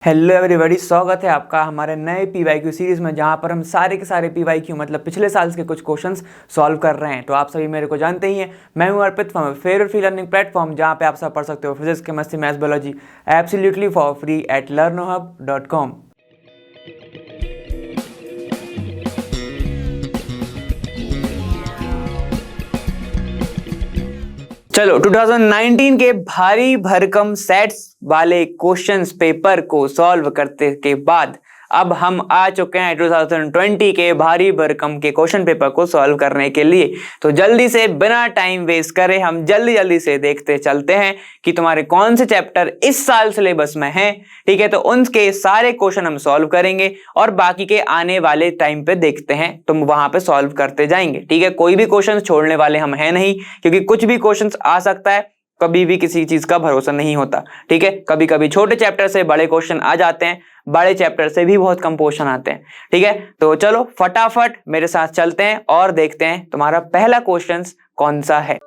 Hello everybody, स्वागत है आपका हमारे नए पीवाईक्यू सीरीज़ में, जहां पर हम सारे के सारे पीवाईक्यू मतलब पिछले साल के कुछ क्वेश्चंस सॉल्व कर रहे हैं। तो आप सभी मेरे को जानते ही हैं, मैं हूं Arpit from favourite free learning platform, जहां पे आप सब पढ़ सकते हो physics, chemistry, maths, biology absolutely for free at learnohub.com। चलो 2019 के भारी भरकम सेट्स वाले क्वेश्चंस पेपर को सॉल्व करते के बाद अब हम आ चुके हैं 2020 के भारी भरकम के क्वेश्चन पेपर को सॉल्व करने के लिए। तो जल्दी से बिना टाइम वेस्ट करे हम जल्दी से देखते चलते हैं कि तुम्हारे कौन से चैप्टर इस साल सिलेबस में हैं। ठीक है, तो उनके सारे क्वेश्चन हम सॉल्व करेंगे और बाकी के आने वाले टाइम पे देखते हैं, तुम वहां पे सॉल्व करते जाएंगे। ठीक है, कोई भी क्वेश्चन छोड़ने वाले हम हैं नहीं, क्योंकि कुछ भी क्वेश्चन आ सकता है, कभी भी किसी चीज का भरोसा नहीं होता। ठीक है, कभी कभी छोटे चैप्टर से बड़े क्वेश्चन आ जाते हैं, बड़े चैप्टर से भी बहुत कम क्वेश्चन आते हैं। ठीक है, तो चलो फटाफट मेरे साथ चलते हैं और देखते हैं तुम्हारा पहला क्वेश्चन कौन सा है।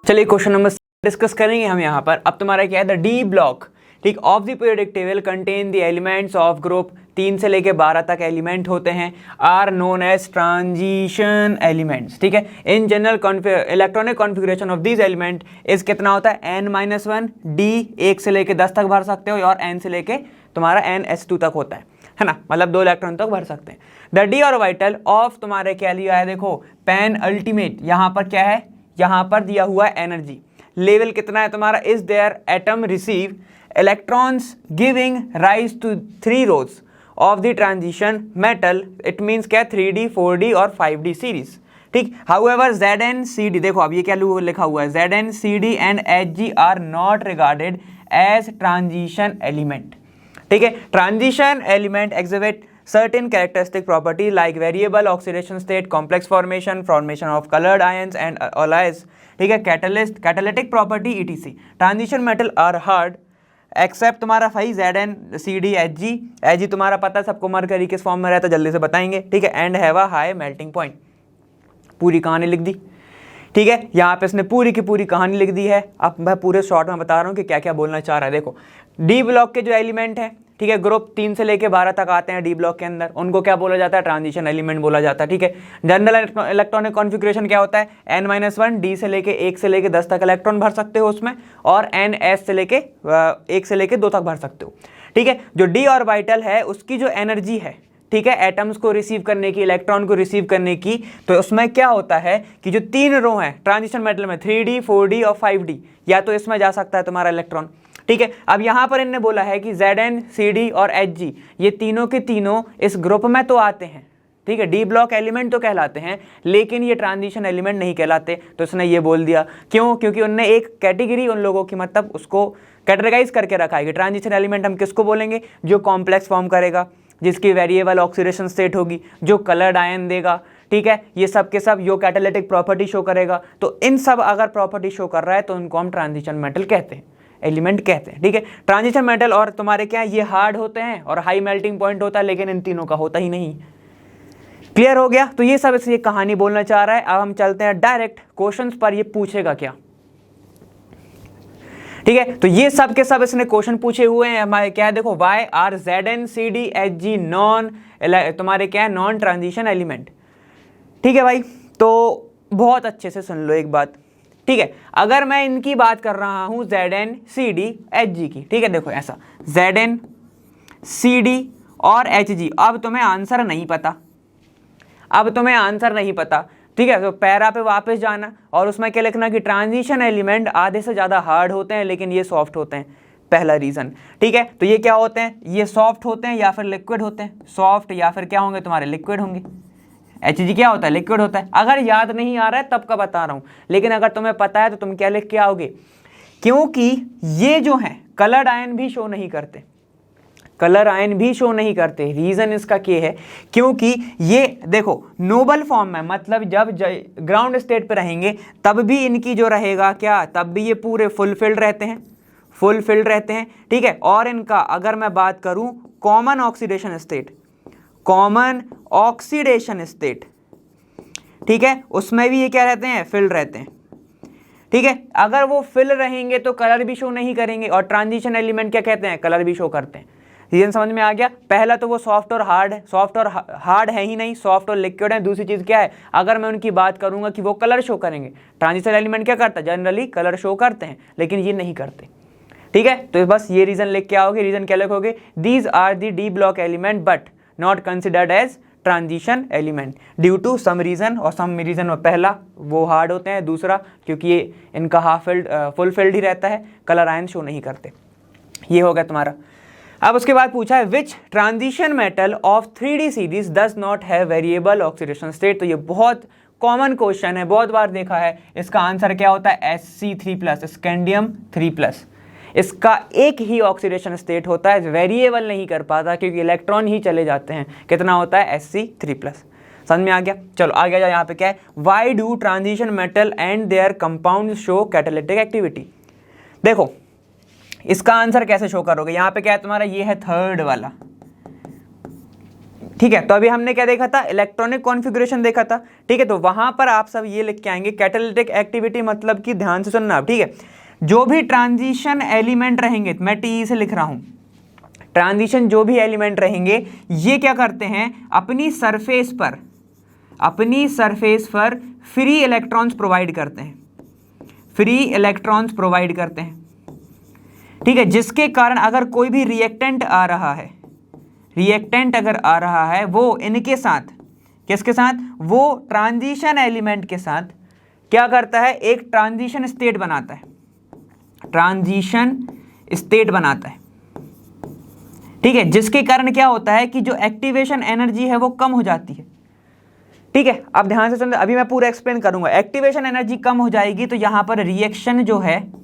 चलिए क्वेश्चन नंबर डिस्कस करेंगे हम यहाँ पर। अब तुम्हारा क्या है, द डी ब्लॉक ठीक of the periodic table contain the elements of group 3 से लेके 12 तक एलिमेंट होते हैं, are known as transition elements. ठीक है, in general electronic configuration of these element is कितना होता है n-1, डी 1 से लेके 10 तक भर सकते हो, और n से लेके तुम्हारा ns2 तक होता है ना, मतलब 2 इलेक्ट्रॉन तक भर सकते हैं। द डी ऑर्बिटल ऑफ तुम्हारे क्या लिया है, देखो पेन अल्टीमेट, यहाँ पर क्या है, यहाँ पर दिया हुआ है एनर्जी लेवल कितना है तुम्हारा, is there atom receive electrons giving rise to 3 rows of the transition metal, it means क्या 3D 4D और 5D series। ठीक, however Zn CD, देखो अब ये क्या लिखा हुआ है, Zn CD and Hg are not regarded as transition element। ठीक है, transition element exhibit certain characteristic property like variable oxidation state, complex formation of colored ions and alloys। ठीक है, catalytic property etc। transition metal are hard except तुम्हारा भाई Zn CD Hg तुम्हारा पता है सबको, मरकरी किस फॉर्म में रहता है जल्दी से बताएंगे। ठीक है, and have a high melting point. पूरी कहानी लिख दी। ठीक है, यहाँ पे इसने पूरी की पूरी कहानी लिख दी है। अब मैं पूरे शॉर्ट में बता रहा हूँ कि क्या क्या बोलना चाह रहा है। देखो डी ब्लॉक के जो एलिमेंट है, ठीक है, ग्रुप 3 से लेके 12 तक आते हैं डी ब्लॉक के अंदर, उनको क्या बोला जाता है, ट्रांजिशन एलिमेंट बोला जाता है। ठीक है, जनरल इलेक्ट्रॉनिक कॉन्फ़िगरेशन क्या होता है, n-1, डी से लेके 1 से लेके 10 तक इलेक्ट्रॉन भर सकते हो उसमें, और ns से लेके 1 से लेके 2 तक भर सकते हो। ठीक है, जो डी ऑर्बिटल है उसकी जो एनर्जी है, ठीक है, एटम्स को रिसीव करने की, इलेक्ट्रॉन को रिसीव करने की, तो उसमें क्या होता है कि जो 3 रो है ट्रांजिशन मेटल में 3D 4D और 5D, या तो इसमें जा सकता है तुम्हारा इलेक्ट्रॉन। ठीक है, अब यहां पर इन्होंने बोला है कि Zn CD और Hg ये तीनों के तीनों इस ग्रुप में तो आते हैं। ठीक है, डी ब्लॉक एलिमेंट तो कहलाते हैं, लेकिन ये ट्रांजिशन एलिमेंट नहीं कहलाते। तो उसने ये बोल दिया, क्यों, क्योंकि उनने एक कैटेगरी उन लोगों की मतलब उसको कैटेगराइज करके रखा है कि ट्रांजिशन एलिमेंट हम किसको बोलेंगे, जो कॉम्प्लेक्स फॉर्म करेगा, जिसकी वेरिएबल ऑक्सीडेशन स्टेट होगी, जो कलर्ड आयन देगा। ठीक है, ये सब के सब यो कैटालिटिक प्रॉपर्टी शो करेगा। तो इन सब अगर प्रॉपर्टी शो कर रहा है तो उनको हम ट्रांजिशन मेटल कहते हैं, एलिमेंट कहते हैं। ठीक है, ट्रांजिशन मेटल और तुम्हारे क्या ये हार्ड होते हैं और हाई मेल्टिंग पॉइंट होता है, लेकिन इन तीनों का होता ही नहीं। क्लियर हो गया? तो ये सब इसलिए कहानी बोलना चाह रहा है। अब हम चलते हैं डायरेक्ट क्वेश्चंस पर, ये पूछेगा क्या। ठीक है, तो ये सब के सब इसने क्वेश्चन पूछे हुए हैं हमारे, क्या है देखो, why are Zn CD Hg known तुम्हारे क्या है, नॉन ट्रांजिशन एलिमेंट। ठीक है भाई, तो बहुत अच्छे से सुन लो एक बात। ठीक है, अगर मैं इनकी बात कर रहा हूं Zn CD Hg की, ठीक है, देखो ऐसा Zn CD और Hg, अब तुम्हें आंसर नहीं पता, ठीक है, तो पैरा पे वापस जाना और उसमें क्या लिखना कि ट्रांजिशन एलिमेंट आधे से ज़्यादा हार्ड होते हैं, लेकिन ये सॉफ्ट होते हैं। पहला रीज़न। ठीक है, तो ये क्या होते हैं, ये सॉफ्ट होते हैं या फिर लिक्विड होते हैं, सॉफ्ट या फिर क्या होंगे तुम्हारे, लिक्विड होंगे। Hg क्या होता है, लिक्विड होता है। अगर याद नहीं आ रहा है तब का बता रहा हूँ, लेकिन अगर तुम्हें पता है तो तुम क्या लिख के आओगे, क्योंकि ये जो है कलर्ड आयन भी शो नहीं करते, रीजन इसका क्या है, क्योंकि ये देखो नोबल फॉर्म में, मतलब जब ग्राउंड स्टेट पे रहेंगे तब भी इनकी जो रहेगा क्या, तब भी ये पूरे फुलफिल्ड रहते हैं। ठीक है, और इनका अगर मैं बात करूं कॉमन ऑक्सीडेशन स्टेट, ठीक है, उसमें भी ये क्या रहते हैं, फिल्ड रहते हैं। ठीक है, अगर वो फिल रहेंगे तो कलर भी शो नहीं करेंगे, और ट्रांजिशन एलिमेंट क्या कहते हैं, कलर भी शो करते हैं। रीजन समझ में आ गया। पहला तो वो सॉफ्ट और हार्ड है, सॉफ्ट और हार्ड है ही नहीं, सॉफ्ट और लिक्विड है। दूसरी चीज़ क्या है, अगर मैं उनकी बात करूंगा कि वो कलर शो करेंगे, ट्रांजिशन एलिमेंट क्या करता है, जनरली कलर शो करते हैं, लेकिन ये नहीं करते। ठीक है, तो बस ये रीजन लिख के आओगे। रीजन क्या लिखोगे, these are the D block element but not considered as transition element due to some reason, और सम रीजन में पहला वो हार्ड होते हैं, दूसरा क्योंकि ये इनका हाफ फिल्ड फुल फिल्ड ही रहता है, कलर आयन शो नहीं करते। ये हो गया तुम्हारा। अब उसके बाद पूछा है विच transition metal of 3D series does not have variable oxidation state. तो ये बहुत कॉमन क्वेश्चन है, बहुत बार देखा है। इसका आंसर क्या होता है, Sc3+, स्कैंडियम 3+। इसका एक ही ऑक्सीडेशन स्टेट होता है, वेरिएबल नहीं कर पाता क्योंकि इलेक्ट्रॉन ही चले जाते हैं। कितना होता है, Sc3+। समझ में आ गया। चलो आगे जाओ, यहाँ पे क्या है, why do transition metal and there compound show catalytic activity. देखो इसका आंसर कैसे शो करोगे, यहाँ पे क्या है तुम्हारा, ये है थर्ड वाला। ठीक है, तो अभी हमने क्या देखा था, इलेक्ट्रॉनिक कॉन्फ़िगरेशन देखा था। ठीक है, तो वहां पर आप सब ये लिख के आएंगे कैटालिटिक एक्टिविटी, मतलब कि ध्यान से सुनना। ठीक है, जो भी ट्रांजिशन एलिमेंट रहेंगे, मैं टी से लिख रहा हूं, ट्रांजिशन जो भी एलिमेंट रहेंगे ये क्या करते हैं, अपनी सरफेस पर फ्री इलेक्ट्रॉन्स प्रोवाइड करते हैं, फ्री इलेक्ट्रॉन्स प्रोवाइड करते हैं। ठीक है, जिसके कारण अगर कोई भी रिएक्टेंट आ रहा है, रिएक्टेंट अगर आ रहा है, वो इनके साथ, किसके साथ, वो ट्रांजिशन एलिमेंट के साथ क्या करता है, एक ट्रांजिशन स्टेट बनाता है, ट्रांजिशन स्टेट बनाता है। ठीक है, जिसके कारण क्या होता है कि जो एक्टिवेशन एनर्जी है वो कम हो जाती है। ठीक है, अब ध्यान से सुन, अभी मैं पूरा एक्सप्लेन करूंगा। एक्टिवेशन एनर्जी कम हो जाएगी तो यहां पर रिएक्शन जो है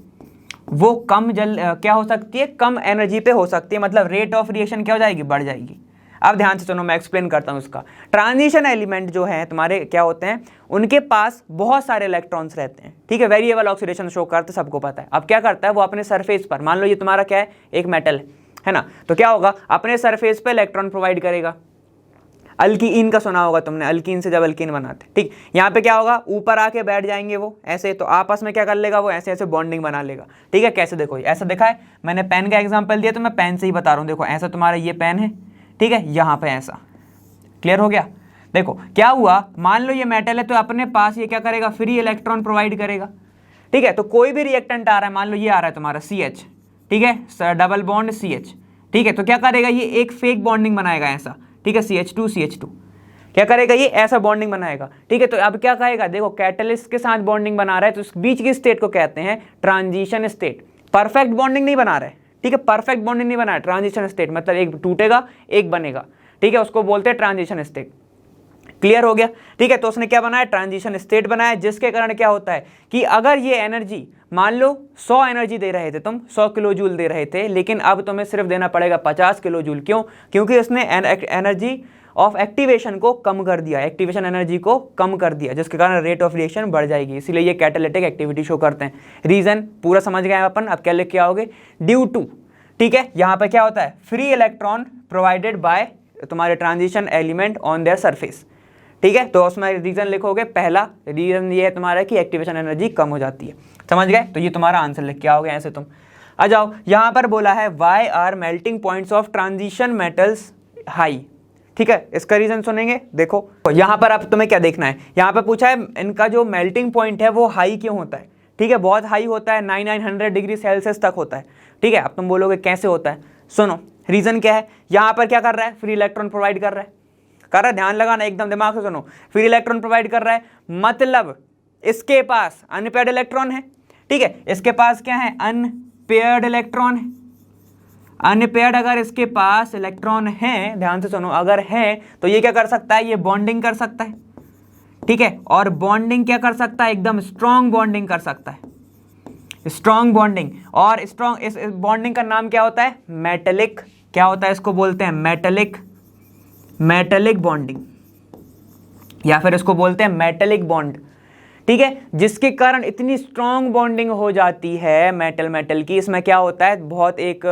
वो कम क्या हो सकती है, कम एनर्जी पे हो सकती है, मतलब रेट ऑफ रिएक्शन क्या हो जाएगी, बढ़ जाएगी। अब ध्यान से सुनो, मैं एक्सप्लेन करता हूं इसका। ट्रांजिशन एलिमेंट जो है तुम्हारे क्या होते हैं, उनके पास बहुत सारे इलेक्ट्रॉन्स रहते हैं। ठीक है, वेरिएबल ऑक्सीडेशन शो करते, सबको पता है। अब क्या करता है वो, अपने सरफेस पर, मान लो ये तुम्हारा क्या है, एक मेटल है ना, तो क्या होगा, अपने सरफेस पे इलेक्ट्रॉन प्रोवाइड करेगा। अल्कीन का सुना होगा तुमने, अल्कीन से जब अल्कीन बनाते, ठीक, यहाँ पे क्या होगा, ऊपर आके बैठ जाएंगे वो ऐसे, तो आपस में क्या कर लेगा वो, ऐसे ऐसे बॉन्डिंग बना लेगा। ठीक है, कैसे, देखो ऐसा देखा है मैंने, पेन का एग्जांपल दिया तो मैं पेन से ही बता रहा हूँ। देखो ऐसा तुम्हारा ये पेन है, ठीक है, यहाँ पे ऐसा, क्लियर हो गया। देखो क्या हुआ, मान लो ये मेटल है तो अपने पास ये क्या करेगा, फ्री इलेक्ट्रॉन प्रोवाइड करेगा। ठीक है, तो कोई भी रिएक्टेंट आ रहा है, मान लो ये आ रहा है तुम्हारा CH, ठीक है, डबल बॉन्ड CH। ठीक है, तो क्या करेगा, ये एक फेक बॉन्डिंग बनाएगा ऐसा। ठीक है, CH2 क्या करेगा, ये ऐसा बॉन्डिंग बनाएगा। ठीक है, तो अब क्या कहेगा, देखो कैटलिस्ट के साथ बॉन्डिंग बना रहा है, तो इस बीच की स्टेट को कहते हैं ट्रांजिशन स्टेट। परफेक्ट बॉन्डिंग नहीं बना रहा है, ठीक है, परफेक्ट बॉन्डिंग नहीं बना है, ट्रांजिशन स्टेट मतलब एक टूटेगा एक बनेगा। ठीक है, उसको बोलते हैं ट्रांजिशन स्टेट। क्लियर हो गया। ठीक है, तो उसने क्या बनाया, ट्रांजिशन स्टेट बनाया, जिसके कारण क्या होता है कि अगर ये एनर्जी, मान लो 100 एनर्जी दे रहे थे तुम, 100 किलो जूल दे रहे थे, लेकिन अब तुम्हें सिर्फ देना पड़ेगा 50 किलो जूल। क्यों, क्योंकि उसने एनर्जी ऑफ एक्टिवेशन को कम कर दिया, एक्टिवेशन एनर्जी को कम कर दिया, जिसके कारण रेट ऑफ रिएक्शन बढ़ जाएगी। इसीलिए ये कैटालिटिक एक्टिविटी शो करते हैं। रीजन पूरा समझ गए अपन। अब क्या लिख के आओगे, ड्यू टू, ठीक है, यहाँ पे क्या होता है, फ्री इलेक्ट्रॉन प्रोवाइडेड बाय तुम्हारे transition element on their surface. ठीक है, तो उसमें रीजन लिखोगे, पहला रीजन ये है तुम्हारा कि एक्टिवेशन एनर्जी कम हो जाती है। समझ गए, तो ये तुम्हारा आंसर लिख के आओगे ऐसे तुम। आ जाओ, यहाँ पर बोला है why are melting points of transition metals high. ठीक है, इसका रीजन सुनेंगे। देखो यहाँ पर अब तुम्हें क्या देखना है, यहाँ पे पूछा है इनका जो मेल्टिंग पॉइंट है वो हाई क्यों होता है। ठीक है, बहुत हाई होता है, 9900 डिग्री सेल्सियस तक होता है। ठीक है, अब तुम बोलोगे कैसे होता है, सुनो रीजन क्या है। यहाँ पर क्या कर रहा है, फ्री इलेक्ट्रॉन प्रोवाइड कर रहा है, ध्यान लगाना एकदम दिमाग से सुनो। फ्री इलेक्ट्रॉन प्रोवाइड कर रहा है मतलब इसके पास अनपेयर्ड इलेक्ट्रॉन है। ठीक है, इसके पास क्या है, अनपेयर्ड इलेक्ट्रॉन है। अनपेयर्ड अगर इसके पास इलेक्ट्रॉन है, ध्यान से सुनो, अगर है तो ये क्या कर सकता है, ये बॉन्डिंग कर सकता है। ठीक है, और बॉन्डिंग क्या कर सकता है, एकदम स्ट्रॉन्ग बॉन्डिंग कर सकता है, स्ट्रॉन्ग बॉन्डिंग। और स्ट्रॉन्ग, इस बॉन्डिंग का नाम क्या होता है, मेटेलिक, क्या होता है, इसको बोलते हैं मेटेलिक, मेटेलिक बॉन्डिंग, या फिर इसको बोलते हैं मेटेलिक बॉन्ड। ठीक है, जिसके कारण इतनी स्ट्रॉन्ग बॉन्डिंग हो जाती है मेटल मेटल की। इसमें क्या होता है, बहुत एक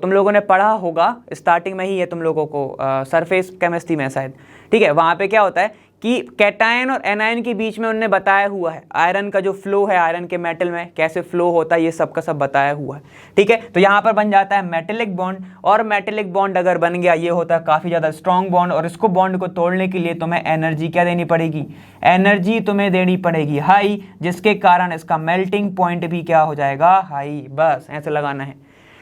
तुम लोगों ने पढ़ा होगा, स्टार्टिंग में ही है तुम लोगों को सरफेस केमिस्ट्री में शायद। ठीक है, वहाँ पे क्या होता है कि कैटायन और एनायन के बीच में उन्होंने बताया हुआ है आयरन का जो फ्लो है, आयरन के मेटल में कैसे फ्लो होता है, ये सब का सब बताया हुआ है। ठीक है, तो यहाँ पर बन जाता है मेटेलिक बॉन्ड, और मेटेलिक बॉन्ड अगर बन गया ये होता है काफ़ी ज़्यादा स्ट्रॉन्ग बॉन्ड, और इसको बॉन्ड को तोड़ने के लिए तुम्हें एनर्जी क्या देनी पड़ेगी, एनर्जी तुम्हें देनी पड़ेगी हाई, जिसके कारण इसका मेल्टिंग पॉइंट भी क्या हो जाएगा, हाई। बस ऐसे लगाना है।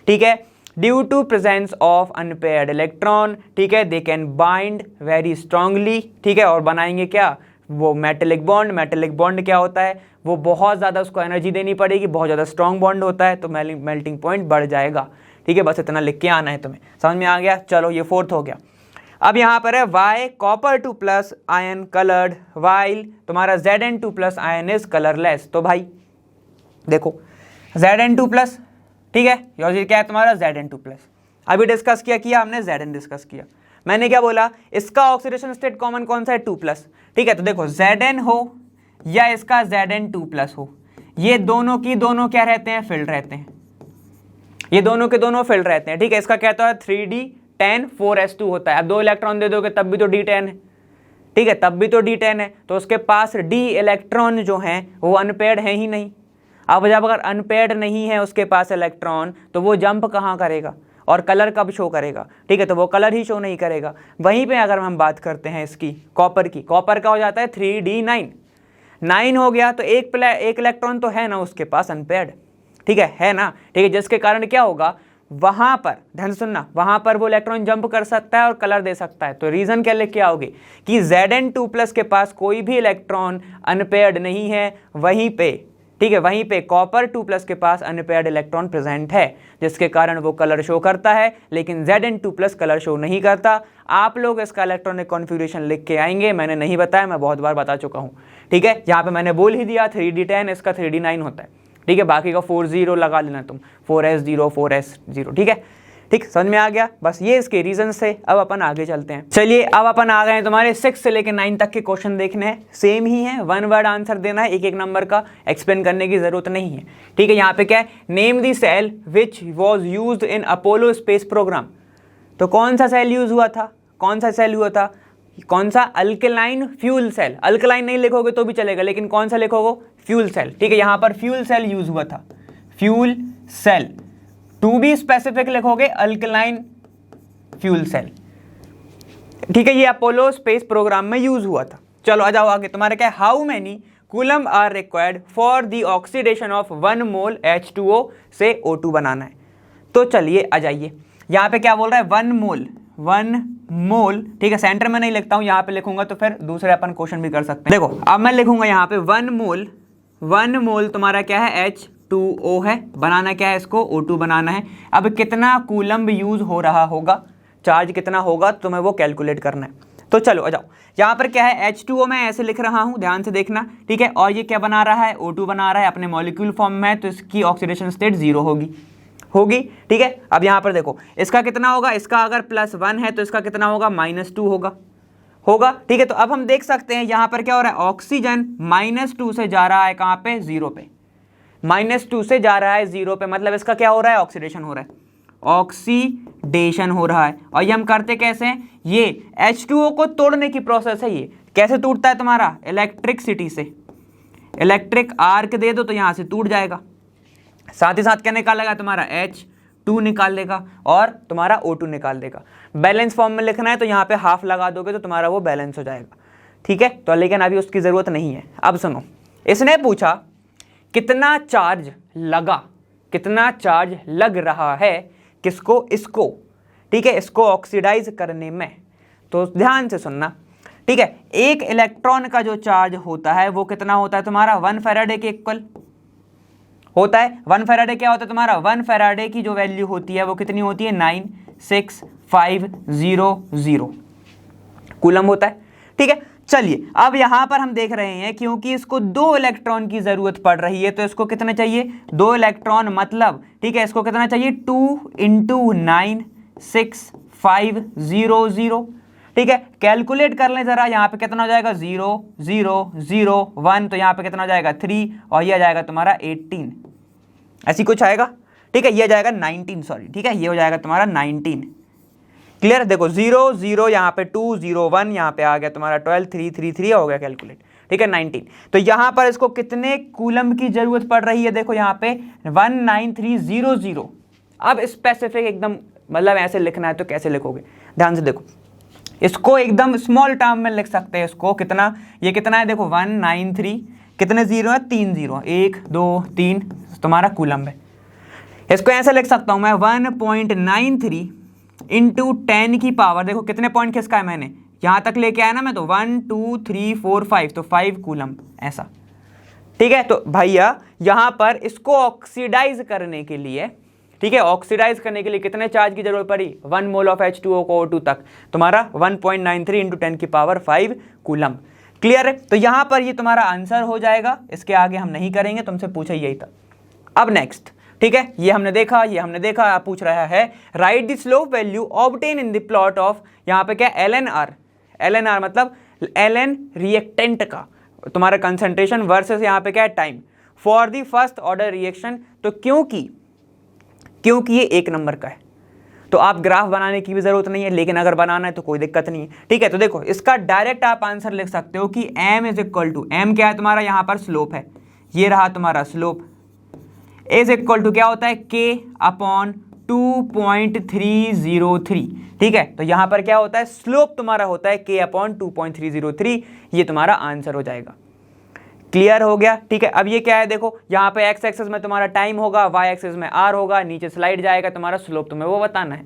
ठीक है, due to presence of unpaired electron, ठीक है, they can bind very strongly, ठीक है, और बनाएंगे क्या, वो मेटेलिक बॉन्ड। मेटेलिक बॉन्ड क्या होता है, वो बहुत ज़्यादा उसको एनर्जी देनी पड़ेगी, बहुत ज़्यादा स्ट्रॉन्ग बॉन्ड होता है, तो मेल्टिंग पॉइंट बढ़ जाएगा। ठीक है, बस इतना लिख के आना है तुम्हें, समझ में आ गया। चलो ये फोर्थ हो गया। अब यहाँ पर है Y copper 2 plus ion coloured while तुम्हारा Zn2 plus ion is colourless. तो भाई देखो Zn2 प्लस, ठीक है, और ये क्या है तुम्हारा Zn2 प्लस। अभी डिस्कस किया हमने, Zn डिस्कस किया। मैंने क्या बोला, इसका ऑक्सीडेशन स्टेट कॉमन कौन सा है, 2 प्लस। ठीक है, तो देखो Zn हो या इसका Zn2 प्लस हो, ये दोनों की दोनों क्या रहते हैं, फिल्ड रहते हैं, ये दोनों के दोनों फिल्ड रहते हैं। ठीक है, इसका कहता है 3d10 4s2 होता है। अब 2 इलेक्ट्रॉन दे दोगे तब भी तो d10 है। ठीक है, तब भी तो d10 है, तो उसके पास d इलेक्ट्रॉन जो हैं वो अनपेयर्ड है ही नहीं। अब जब अगर अनपेयर्ड नहीं है उसके पास इलेक्ट्रॉन, तो वो जंप कहाँ करेगा और कलर कब शो करेगा, ठीक है, तो वो कलर ही शो नहीं करेगा। वहीं पे अगर हम बात करते हैं इसकी कॉपर की, कॉपर का हो जाता है 3d9, 9 हो गया, तो एक इलेक्ट्रॉन तो है ना उसके पास अनपेयर्ड, ठीक है ना, ठीक है, जिसके कारण क्या होगा, वहां पर ध्यान से सुनना, वहां पर वो इलेक्ट्रॉन जंप कर सकता है और कलर दे सकता है। तो रीजन क्या लेके आओगे कि Zn2 प्लस के पास कोई भी इलेक्ट्रॉन अनपेयर्ड नहीं है, वहीं पे, ठीक है, वहीं पे कॉपर 2 प्लस के पास अनपेयर्ड इलेक्ट्रॉन प्रेजेंट है, जिसके कारण वो कलर शो करता है, लेकिन Zn2 प्लस कलर शो नहीं करता। आप लोग इसका इलेक्ट्रॉनिक कॉन्फ़िगरेशन लिख के आएंगे, मैंने नहीं बताया, मैं बहुत बार बता चुका हूँ। ठीक है, यहाँ पे मैंने बोल ही दिया 3d10, इसका 3d9 होता है। ठीक है, बाकी का 40 लगा लेना तुम, 4s0 4s0। ठीक है, ठीक, समझ में आ गया। बस ये इसके रीजन से। अब अपन आगे चलते हैं। चलिए, अब अपन आ गए हैं तुम्हारे 6 से लेकर 9 तक के क्वेश्चन देखने हैं। सेम ही है, 1 वर्ड आंसर देना है, एक एक नंबर का, एक्सप्लेन करने की जरूरत नहीं है। ठीक है, यहाँ पे क्या है, name the cell which was used in Apollo space programme. तो कौन सा सेल यूज हुआ था, कौन सा सेल हुआ था, कौन सा, अल्कलाइन फ्यूल सेल। अल्कलाइन नहीं लिखोगे तो भी चलेगा, लेकिन कौन सा लिखोगे, फ्यूल सेल। ठीक है, यहाँ पर फ्यूल सेल यूज हुआ था, fuel cell. To be specific लिखोगे अल्कलाइन फ्यूल सेल। ठीक है, ये अपोलो स्पेस प्रोग्राम में यूज हुआ था। चलो आ जाओ आगे, तुम्हारे क्या है, how many coulomb are required for the oxidation of 1 mole H2O से O2 बनाना है। तो चलिए आ जाइए, यहाँ पे क्या बोल रहा है, 1 मोल, 1 मोल। ठीक है, सेंटर में नहीं लिखता हूँ, यहाँ पे लिखूंगा तो फिर दूसरे अपन क्वेश्चन भी कर सकते हैं। देखो अब मैं लिखूंगा यहाँ पे 1 मोल, 1 मोल तुम्हारा क्या है, H2O है, बनाना क्या है इसको, O2 बनाना है। अब कितना कूलम्ब यूज हो रहा होगा, चार्ज कितना होगा, तुम्हें वो कैलकुलेट करना है। तो चलो आ जाओ, यहाँ पर क्या है, H2O मैं ऐसे लिख रहा हूँ, ध्यान से देखना। ठीक है, और ये क्या बना रहा है, O2 बना रहा है, अपने मॉलिक्यूल फॉर्म में, तो इसकी ऑक्सीडेशन स्टेट 0 होगी। ठीक है, अब यहाँ पर देखो इसका कितना होगा, इसका अगर +1 है तो इसका कितना होगा, -2 होगा। ठीक है, तो अब हम देख सकते हैं यहाँ पर क्या हो रहा है, ऑक्सीजन -2 से जा रहा है कहाँ पे, 0 पे, -2 से जा रहा है 0 पे, मतलब इसका क्या हो रहा है, ऑक्सीडेशन हो रहा है, ऑक्सीडेशन हो रहा है। और ये हम करते कैसे हैं, ये H2O को तोड़ने की प्रोसेस है। ये कैसे टूटता है तुम्हारा, इलेक्ट्रिसिटी से, इलेक्ट्रिक आर्क दे दो तो यहाँ से टूट जाएगा। साथ ही साथ क्या निकालेगा, तुम्हारा H2 निकाल देगा और तुम्हारा O2 निकाल देगा। बैलेंस फॉर्म में लिखना है तो यहाँ पे हाफ लगा दोगे तो तुम्हारा वो बैलेंस हो जाएगा। ठीक है, तो लेकिन अभी उसकी ज़रूरत नहीं है। अब सुनो, इसने पूछा कितना चार्ज लगा, कितना चार्ज लग रहा है किसको, इसको। ठीक है, इसको ऑक्सीडाइज करने में। तो ध्यान से सुनना। ठीक है, एक इलेक्ट्रॉन का जो चार्ज होता है वो कितना होता है तुम्हारा, 1 फैराडे के इक्वल होता है। 1 फैराडे क्या होता है तुम्हारा, 1 फैराडे की जो वैल्यू होती है वो कितनी होती है, 96500 कूलम होता है। ठीक है, चलिए अब यहां पर हम देख रहे हैं क्योंकि इसको 2 इलेक्ट्रॉन की जरूरत पड़ रही है, तो इसको कितना चाहिए, 2 इलेक्ट्रॉन, मतलब ठीक है इसको कितना चाहिए, 2 × 96500। ठीक है, कैलकुलेट कर लें जरा, यहाँ पे कितना हो जाएगा, 0 0 0 1, तो यहाँ पे कितना हो जाएगा 3, और ये आ जाएगा तुम्हारा 18, ऐसी कुछ आएगा। ठीक है, ये आ जाएगा 19, सॉरी। ठीक है, ये हो जाएगा तुम्हारा 19। क्लियर है, देखो 0 0 यहाँ पे 2 0 1 यहाँ पे आ गया तुम्हारा 12 3 3 3 हो गया कैलकुलेट, ठीक है 19। तो यहाँ पर इसको कितने कूलम की जरूरत पड़ रही है, देखो यहाँ पे 19300। अब स्पेसिफिक एकदम मतलब ऐसे लिखना है तो कैसे लिखोगे, ध्यान से देखो, इसको एकदम स्मॉल टर्म में लिख सकते हैं। इसको कितना, ये कितना है देखो 193, कितने जीरो है, 3 जीरो, 1 2 3 तुम्हारा कूलम है। इसको ऐसे लिख सकता हूं मैं 1.93 इंटू 10 की पावर, देखो कितने पॉइंट खिसका है मैंने, यहां तक लेके आया ना मैं, तो 1 2 3 4 5, तो 5 कूलम ऐसा, ठीक है। तो भैया यहां पर इसको ऑक्सीडाइज करने के लिए, ठीक है, ऑक्सीडाइज करने के लिए कितने चार्ज की जरूरत पड़ी, 1 मोल ऑफ H2O को O2 तक, तुम्हारा 1.93 इंटू 10 की पावर 5 कूलम। क्लियर है, तो यहां पर ये तुम्हारा आंसर हो जाएगा, इसके आगे हम नहीं करेंगे, तुमसे पूछा यही था। अब नेक्स्ट, ठीक है, ये हमने देखा, आप पूछ रहा है write the slope value obtain in the plot of, यहां पे क्या LNR मतलब LN रिएक्टेंट का तुम्हारा कंसंट्रेशन वर्सेस यहां पे क्या है time for the first order reaction. तो क्योंकि ये 1 नंबर का है तो आप ग्राफ बनाने की भी जरूरत नहीं है, लेकिन अगर बनाना है तो कोई दिक्कत नहीं है, ठीक है। तो देखो इसका डायरेक्ट आप आंसर लिख सकते हो कि m is equal to, m क्या है तुम्हारा, यहां पर स्लोप है, ये रहा तुम्हारा स्लोप, इज इक्वल टू क्या होता है k अपॉन 2.303, ठीक है। तो यहां पर क्या होता है, स्लोप तुम्हारा होता है k अपॉन 2.303, ये तुम्हारा आंसर हो जाएगा। क्लियर हो गया, ठीक है। अब ये क्या है, देखो यहाँ पे x एक्सिस में तुम्हारा टाइम होगा, y एक्सिस में r होगा, नीचे स्लाइड जाएगा तुम्हारा स्लोप, तुम्हें वो बताना है।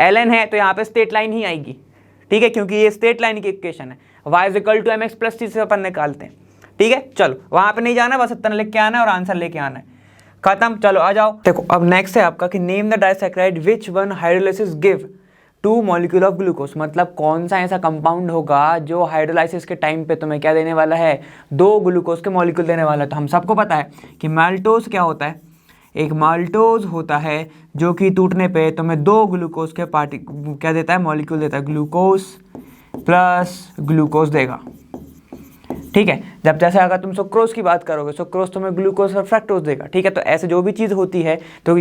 ln है तो यहाँ पे स्ट्रेट लाइन ही आएगी, ठीक है, क्योंकि ये स्ट्रेट लाइन की इक्वेशन है। y is equal to mx plus t से अपन निकालते हैं, ठीक है। चलो वहां पे नहीं जाना, बस इतना लिख के आना है और आंसर लेके आना है, खत्म। चलो आ जाओ, देखो अब नेक्स्ट है आपका कि name the disaccharide which one hydrolysis give 2 molecule of glucose, मतलब कौन सा ऐसा कंपाउंड होगा जो हाइड्रोलाइसिस के टाइम पे तुम्हें क्या देने वाला है, 2 ग्लूकोज के मॉलिक्यूल देने वाला है। तो हम सबको पता है कि माल्टोज क्या होता है, एक माल्टोज होता है जो कि टूटने पे तुम्हें 2 ग्लूकोज के क्या देता है, मॉलिक्यूल देता है, ग्लूकोज प्लस ग्लूकोज देगा, ठीक है। जब जैसे अगर तुम सुक्रोज की बात करोगे, सुक्रोज तुम्हें ग्लूकोज और फ्रक्टोज देगा, ठीक है। तो ऐसे जो भी चीज़ होती है, तो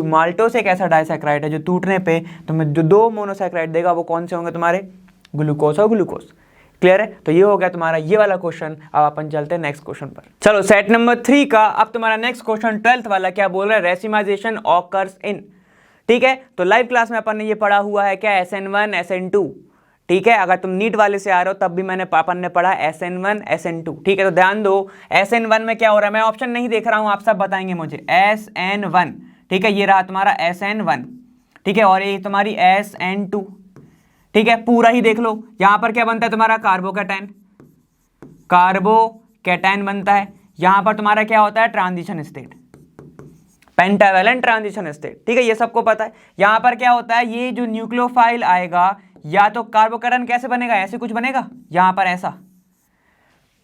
माल्टोज एक ऐसा डाइसैकेराइड है जो टूटने पे तुम्हें जो 2 मोनोसैकेराइड देगा, वो कौन से होंगे तुम्हारे, ग्लूकोज और ग्लूकोज। क्लियर है, तो ये हो गया तुम्हारा ये वाला क्वेश्चन। अब अपन चलते हैं नेक्स्ट क्वेश्चन पर। चलो सेट नंबर 3 का अब तुम्हारा नेक्स्ट क्वेश्चन 12th वाला क्या बोल रहा है, रेसिमाइजेशन ऑकर्स इन, ठीक है। तो लाइव क्लास में अपन ने ये पढ़ा हुआ है क्या, SN1 SN2, ठीक है। अगर तुम नीट वाले से आ रहे हो तब भी मैंने पापन ने पढ़ा SN1 SN2, ठीक है। तो ध्यान दो, SN1 में क्या हो रहा है, मैं ऑप्शन नहीं देख रहा हूं, आप सब बताएंगे मुझे। SN1, ठीक है, ये रहा तुम्हारा SN1, ठीक है, और ये तुम्हारी SN2, ठीक है। पूरा ही देख लो, यहां पर क्या बनता है तुम्हारा, कार्बोकैटायन बनता है। यहां पर तुम्हारा क्या होता है, transition state, pentavalent transition state, ठीक है, ये सबको पता है। यहां पर क्या होता है, ये जो न्यूक्लियोफाइल आएगा, या तो कार्बोकैटायन कैसे बनेगा, ऐसे कुछ बनेगा, यहां पर ऐसा,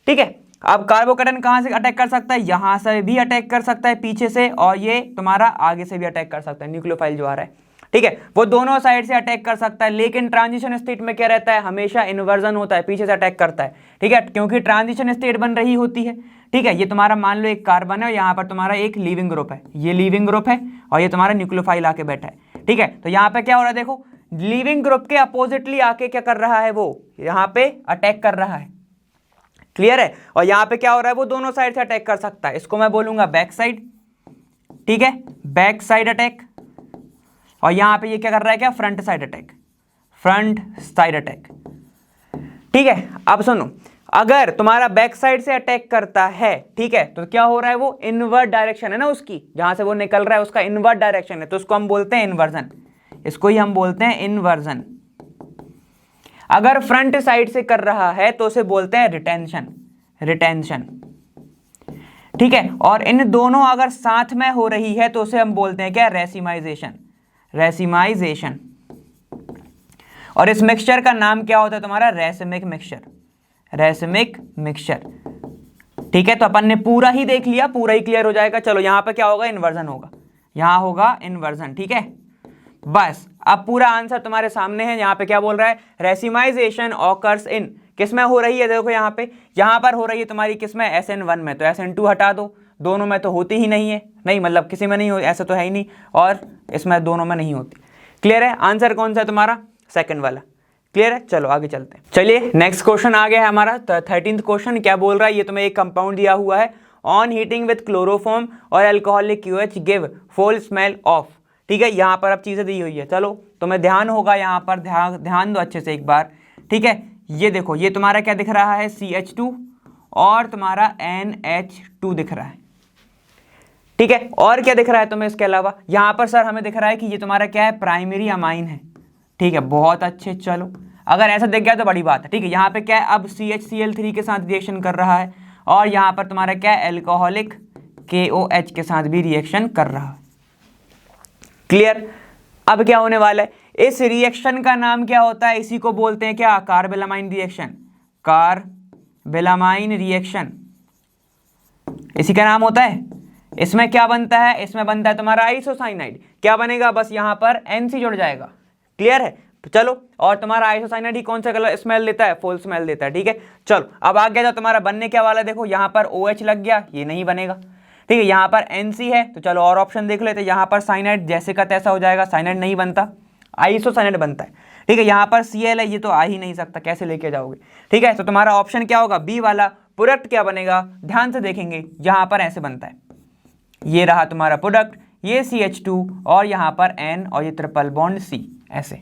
ठीक है। अब कार्बोकैटायन कहां से अटैक कर सकता है, यहां से भी अटैक कर सकता है पीछे से, और ये तुम्हारा आगे से भी अटैक कर सकता है, न्यूक्लियोफाइल जो आ रहा है, ठीक है, वो दोनों साइड से अटैक कर सकता है। लेकिन ट्रांजिशन स्टेट में क्या रहता है, हमेशा इन्वर्जन होता है, पीछे से अटैक करता है, ठीक है, क्योंकि ट्रांजिशन स्टेट बन रही होती है, ठीक है। ये तुम्हारा मान लो एक कार्बन है और यहाँ पर तुम्हारा एक लीविंग ग्रुप है, ये लीविंग ग्रुप है और ये तुम्हारा न्यूक्लियोफाइल आके बैठा है, ठीक है। तो यहाँ पे क्या हो रहा है, देखो लीविंग ग्रुप के अपोजिटली आके क्या कर रहा है, वो यहाँ पे अटैक कर रहा है, क्लियर है। और यहाँ पे क्या हो रहा है, वो दोनों साइड से अटैक कर सकता है, इसको मैं बोलूंगा बैक साइड, ठीक है, बैक साइड अटैक। और यहाँ पे ये क्या कर रहा है, क्या, front side attack, front side attack, ठीक है। अब सुनो, अगर तुम्हारा बैक साइड से अटैक करता है, ठीक है, तो क्या हो रहा है, वो इनवर्ट डायरेक्शन है ना उसकी, जहां से वो निकल रहा है उसका इनवर्ट डायरेक्शन है, तो उसको हम बोलते हैं इन्वर्जन, इसको ही हम बोलते हैं इन्वर्जन। अगर फ्रंट साइड से कर रहा है तो उसे बोलते हैं रिटेंशन, रिटेंशन, ठीक है। और इन दोनों अगर साथ में हो रही है तो उसे हम बोलते हैं क्या, रेसिमाइजेशन, रेसिमाइजेशन। और इस मिक्सचर का नाम क्या होता है तुम्हारा, रेसिमिक मिक्सचर, रेसिमिक मिक्सचर, ठीक है। तो अपन ने पूरा ही देख लिया, पूरा ही क्लियर हो जाएगा। चलो यहां पर क्या होगा, इन्वर्जन होगा, यहां होगा इन्वर्जन, ठीक है। बस अब पूरा आंसर तुम्हारे सामने है। यहाँ पे क्या बोल रहा है, रेसिमाइजेशन ऑकर्स इन, किसमें हो रही है, देखो यहाँ पे, यहाँ पर हो रही है तुम्हारी किसमें, SN1 में, तो SN2 हटा दो, दोनों में तो होती ही नहीं है, नहीं मतलब किसी में नहीं हो, ऐसा तो है ही नहीं, और इसमें दोनों में नहीं होती। क्लियर है, आंसर कौन सा है तुम्हारा, सेकंड वाला। क्लियर है, चलो आगे चलते हैं। चलिए नेक्स्ट क्वेश्चन आ गया है हमारा 13th क्वेश्चन। क्या बोल रहा है, ये तुम्हें एक कंपाउंड दिया हुआ है, ऑन हीटिंग विथ क्लोरोफॉर्म और alcoholic QH give fall smell of. ठीक है, यहाँ पर अब चीज़ें दी हुई है, चलो तुम्हें ध्यान होगा यहाँ पर, ध्यान दो अच्छे से एक बार। ठीक है, ये देखो, ये तुम्हारा क्या दिख रहा है, CH2 और तुम्हारा NH2 दिख रहा है। ठीक है, और क्या दिख रहा है तुम्हें इसके अलावा, यहाँ पर सर हमें दिख रहा है कि ये तुम्हारा क्या है, प्राइमरी अमाइन है। ठीक है, बहुत अच्छे, चलो अगर ऐसा दिख गया तो बड़ी बात है। ठीक है, यहाँ पे क्या है, अब CHCl3 के साथ रिएक्शन कर रहा है और यहाँ पर तुम्हारा क्या है, एल्कोहलिक KOH के साथ भी रिएक्शन कर रहा है। क्लियर, अब क्या होने वाला है, इस रिएक्शन का नाम क्या होता है, इसी को बोलते हैं क्या, कार्बेलामाइन रिएक्शन। कार्बेलामाइन रिएक्शन इसी का नाम होता है। इसमें क्या बनता है, इसमें बनता है तुम्हारा आइसोसाइनाइड। क्या बनेगा, बस यहाँ पर NC जुड़ जाएगा। क्लियर है, तो चलो, और तुम्हारा आइसोसाइनाइड ही कौन सा कलर स्मेल देता है, फुल स्मेल देता है। ठीक है, चलो अब आ गया जो तुम्हारा बनने क्या वाला, देखो यहाँ पर OH लग गया, ये नहीं बनेगा। ठीक है, यहाँ पर NC है, तो चलो और ऑप्शन देख लेते हैं। यहाँ पर साइनाइड जैसे का तैसा हो जाएगा, साइनाइड नहीं बनता, आइसोसाइनाइड बनता है। ठीक है, यहाँ पर Cl है, ये तो आ ही नहीं सकता, कैसे लेके जाओगे। ठीक है, तो तुम्हारा ऑप्शन क्या होगा, बी वाला। प्रोडक्ट क्या बनेगा, ध्यान से देखेंगे, यहाँ पर ऐसे बनता है, ये रहा तुम्हारा प्रोडक्ट, ये CH2 और यहाँ पर N और ये ट्रिपल बॉन्ड C, ऐसे।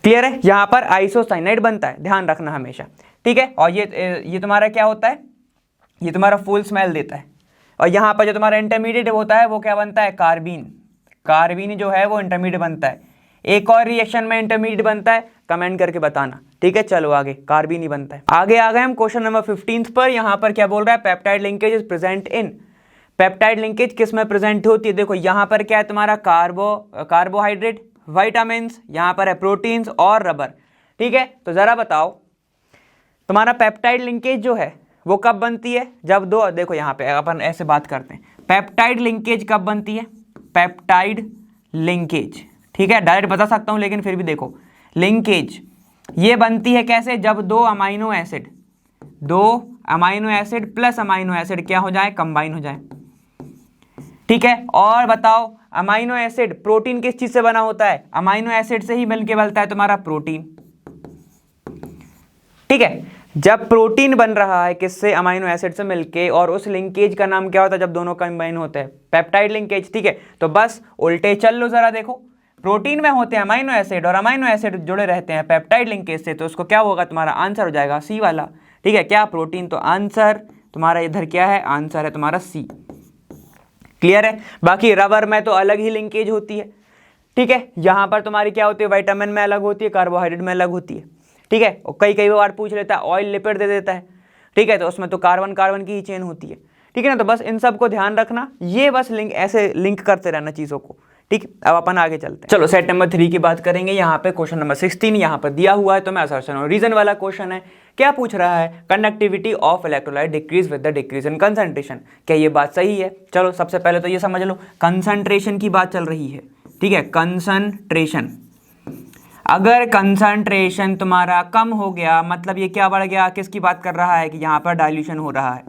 क्लियर है, यहाँ पर आइसोसाइनाइड बनता है, ध्यान रखना हमेशा। ठीक है, और ये तुम्हारा क्या होता है, ये तुम्हारा फुल स्मेल देता है। और यहाँ पर जो तुम्हारा इंटरमीडिएट होता है वो क्या बनता है, कार्बीन। कार्बीन जो है वो इंटरमीडिएट बनता है। एक और रिएक्शन में इंटरमीडिएट बनता है, कमेंट करके बताना। ठीक है, चलो आगे, कार्बीन ही बनता है। आगे आ गए हम क्वेश्चन नंबर 15 पर। यहाँ पर क्या बोल रहा है, peptide linkage is present in. Peptide linkage किस में प्रेजेंट होती है, देखो यहाँ पर क्या है तुम्हारा कार्बोहाइड्रेट, विटामिन, यहाँ पर है प्रोटीन्स और रबर। ठीक है, तो जरा बताओ तुम्हारा पेप्टाइड लिंकेज जो है वो कब बनती है, जब दो, देखो यहाँ पे अपन ऐसे बात करते हैं, पेप्टाइड लिंकेज कब बनती है, पेप्टाइड लिंकेज। ठीक है, डायरेक्ट बता सकता हूँ लेकिन फिर भी देखो, लिंकेज ये बनती है कैसे, जब दो amino acid plus amino acid क्या हो जाए, कंबाइन हो जाए। ठीक है, और बताओ अमाइनो एसिड, प्रोटीन किस चीज से बना होता है, अमाइनो एसिड से ही मिलके बनता है तुम्हारा प्रोटीन। ठीक है, जब प्रोटीन बन रहा है किससे, अमाइनो एसिड से मिलके, और उस लिंकेज का नाम क्या होता है जब दोनों कंबाइन होते हैं, पेप्टाइड लिंकेज। ठीक है, तो बस उल्टे चल लो जरा, देखो प्रोटीन में होते हैं अमाइनो एसिड और अमाइनो एसिड जुड़े रहते हैं पेप्टाइड लिंकेज से, तो उसको क्या होगा, तुम्हारा आंसर हो जाएगा C वाला। ठीक है, क्या प्रोटीन, तो आंसर तुम्हारा इधर क्या है, आंसर है तुम्हारा C। क्लियर है, बाकी रबर में तो अलग ही लिंकेज होती है। ठीक है, यहाँ पर तुम्हारी क्या होती है, विटामिन में अलग होती है, कार्बोहाइड्रेट में अलग होती है। ठीक है, और कई बार पूछ लेता है ऑयल लिपिड दे देता है। ठीक है, तो उसमें तो कार्बन कार्बन की ही चेन होती है। ठीक है ना, तो बस इन सब को ध्यान रखना, ये बस लिंक ऐसे लिंक करते रहना चीज़ों को। ठीक, अब अपन आगे चलते हैं। चलो सेट नंबर 3 की बात करेंगे। यहाँ पे क्वेश्चन नंबर 16 यहाँ पर दिया हुआ है, तो मैं असर्शन और रीजन वाला क्वेश्चन है। क्या पूछ रहा है, conductivity of electrolyte decrease with the decrease in concentration. क्या ये बात सही है, चलो सबसे पहले तो ये समझ लो, कंसंट्रेशन की बात चल रही है। ठीक है, कंसंट्रेशन, अगर कंसंट्रेशन तुम्हारा कम हो गया मतलब ये क्या बढ़ गया, किसकी बात कर रहा है कि यहाँ पर डाइल्यूशन हो रहा है,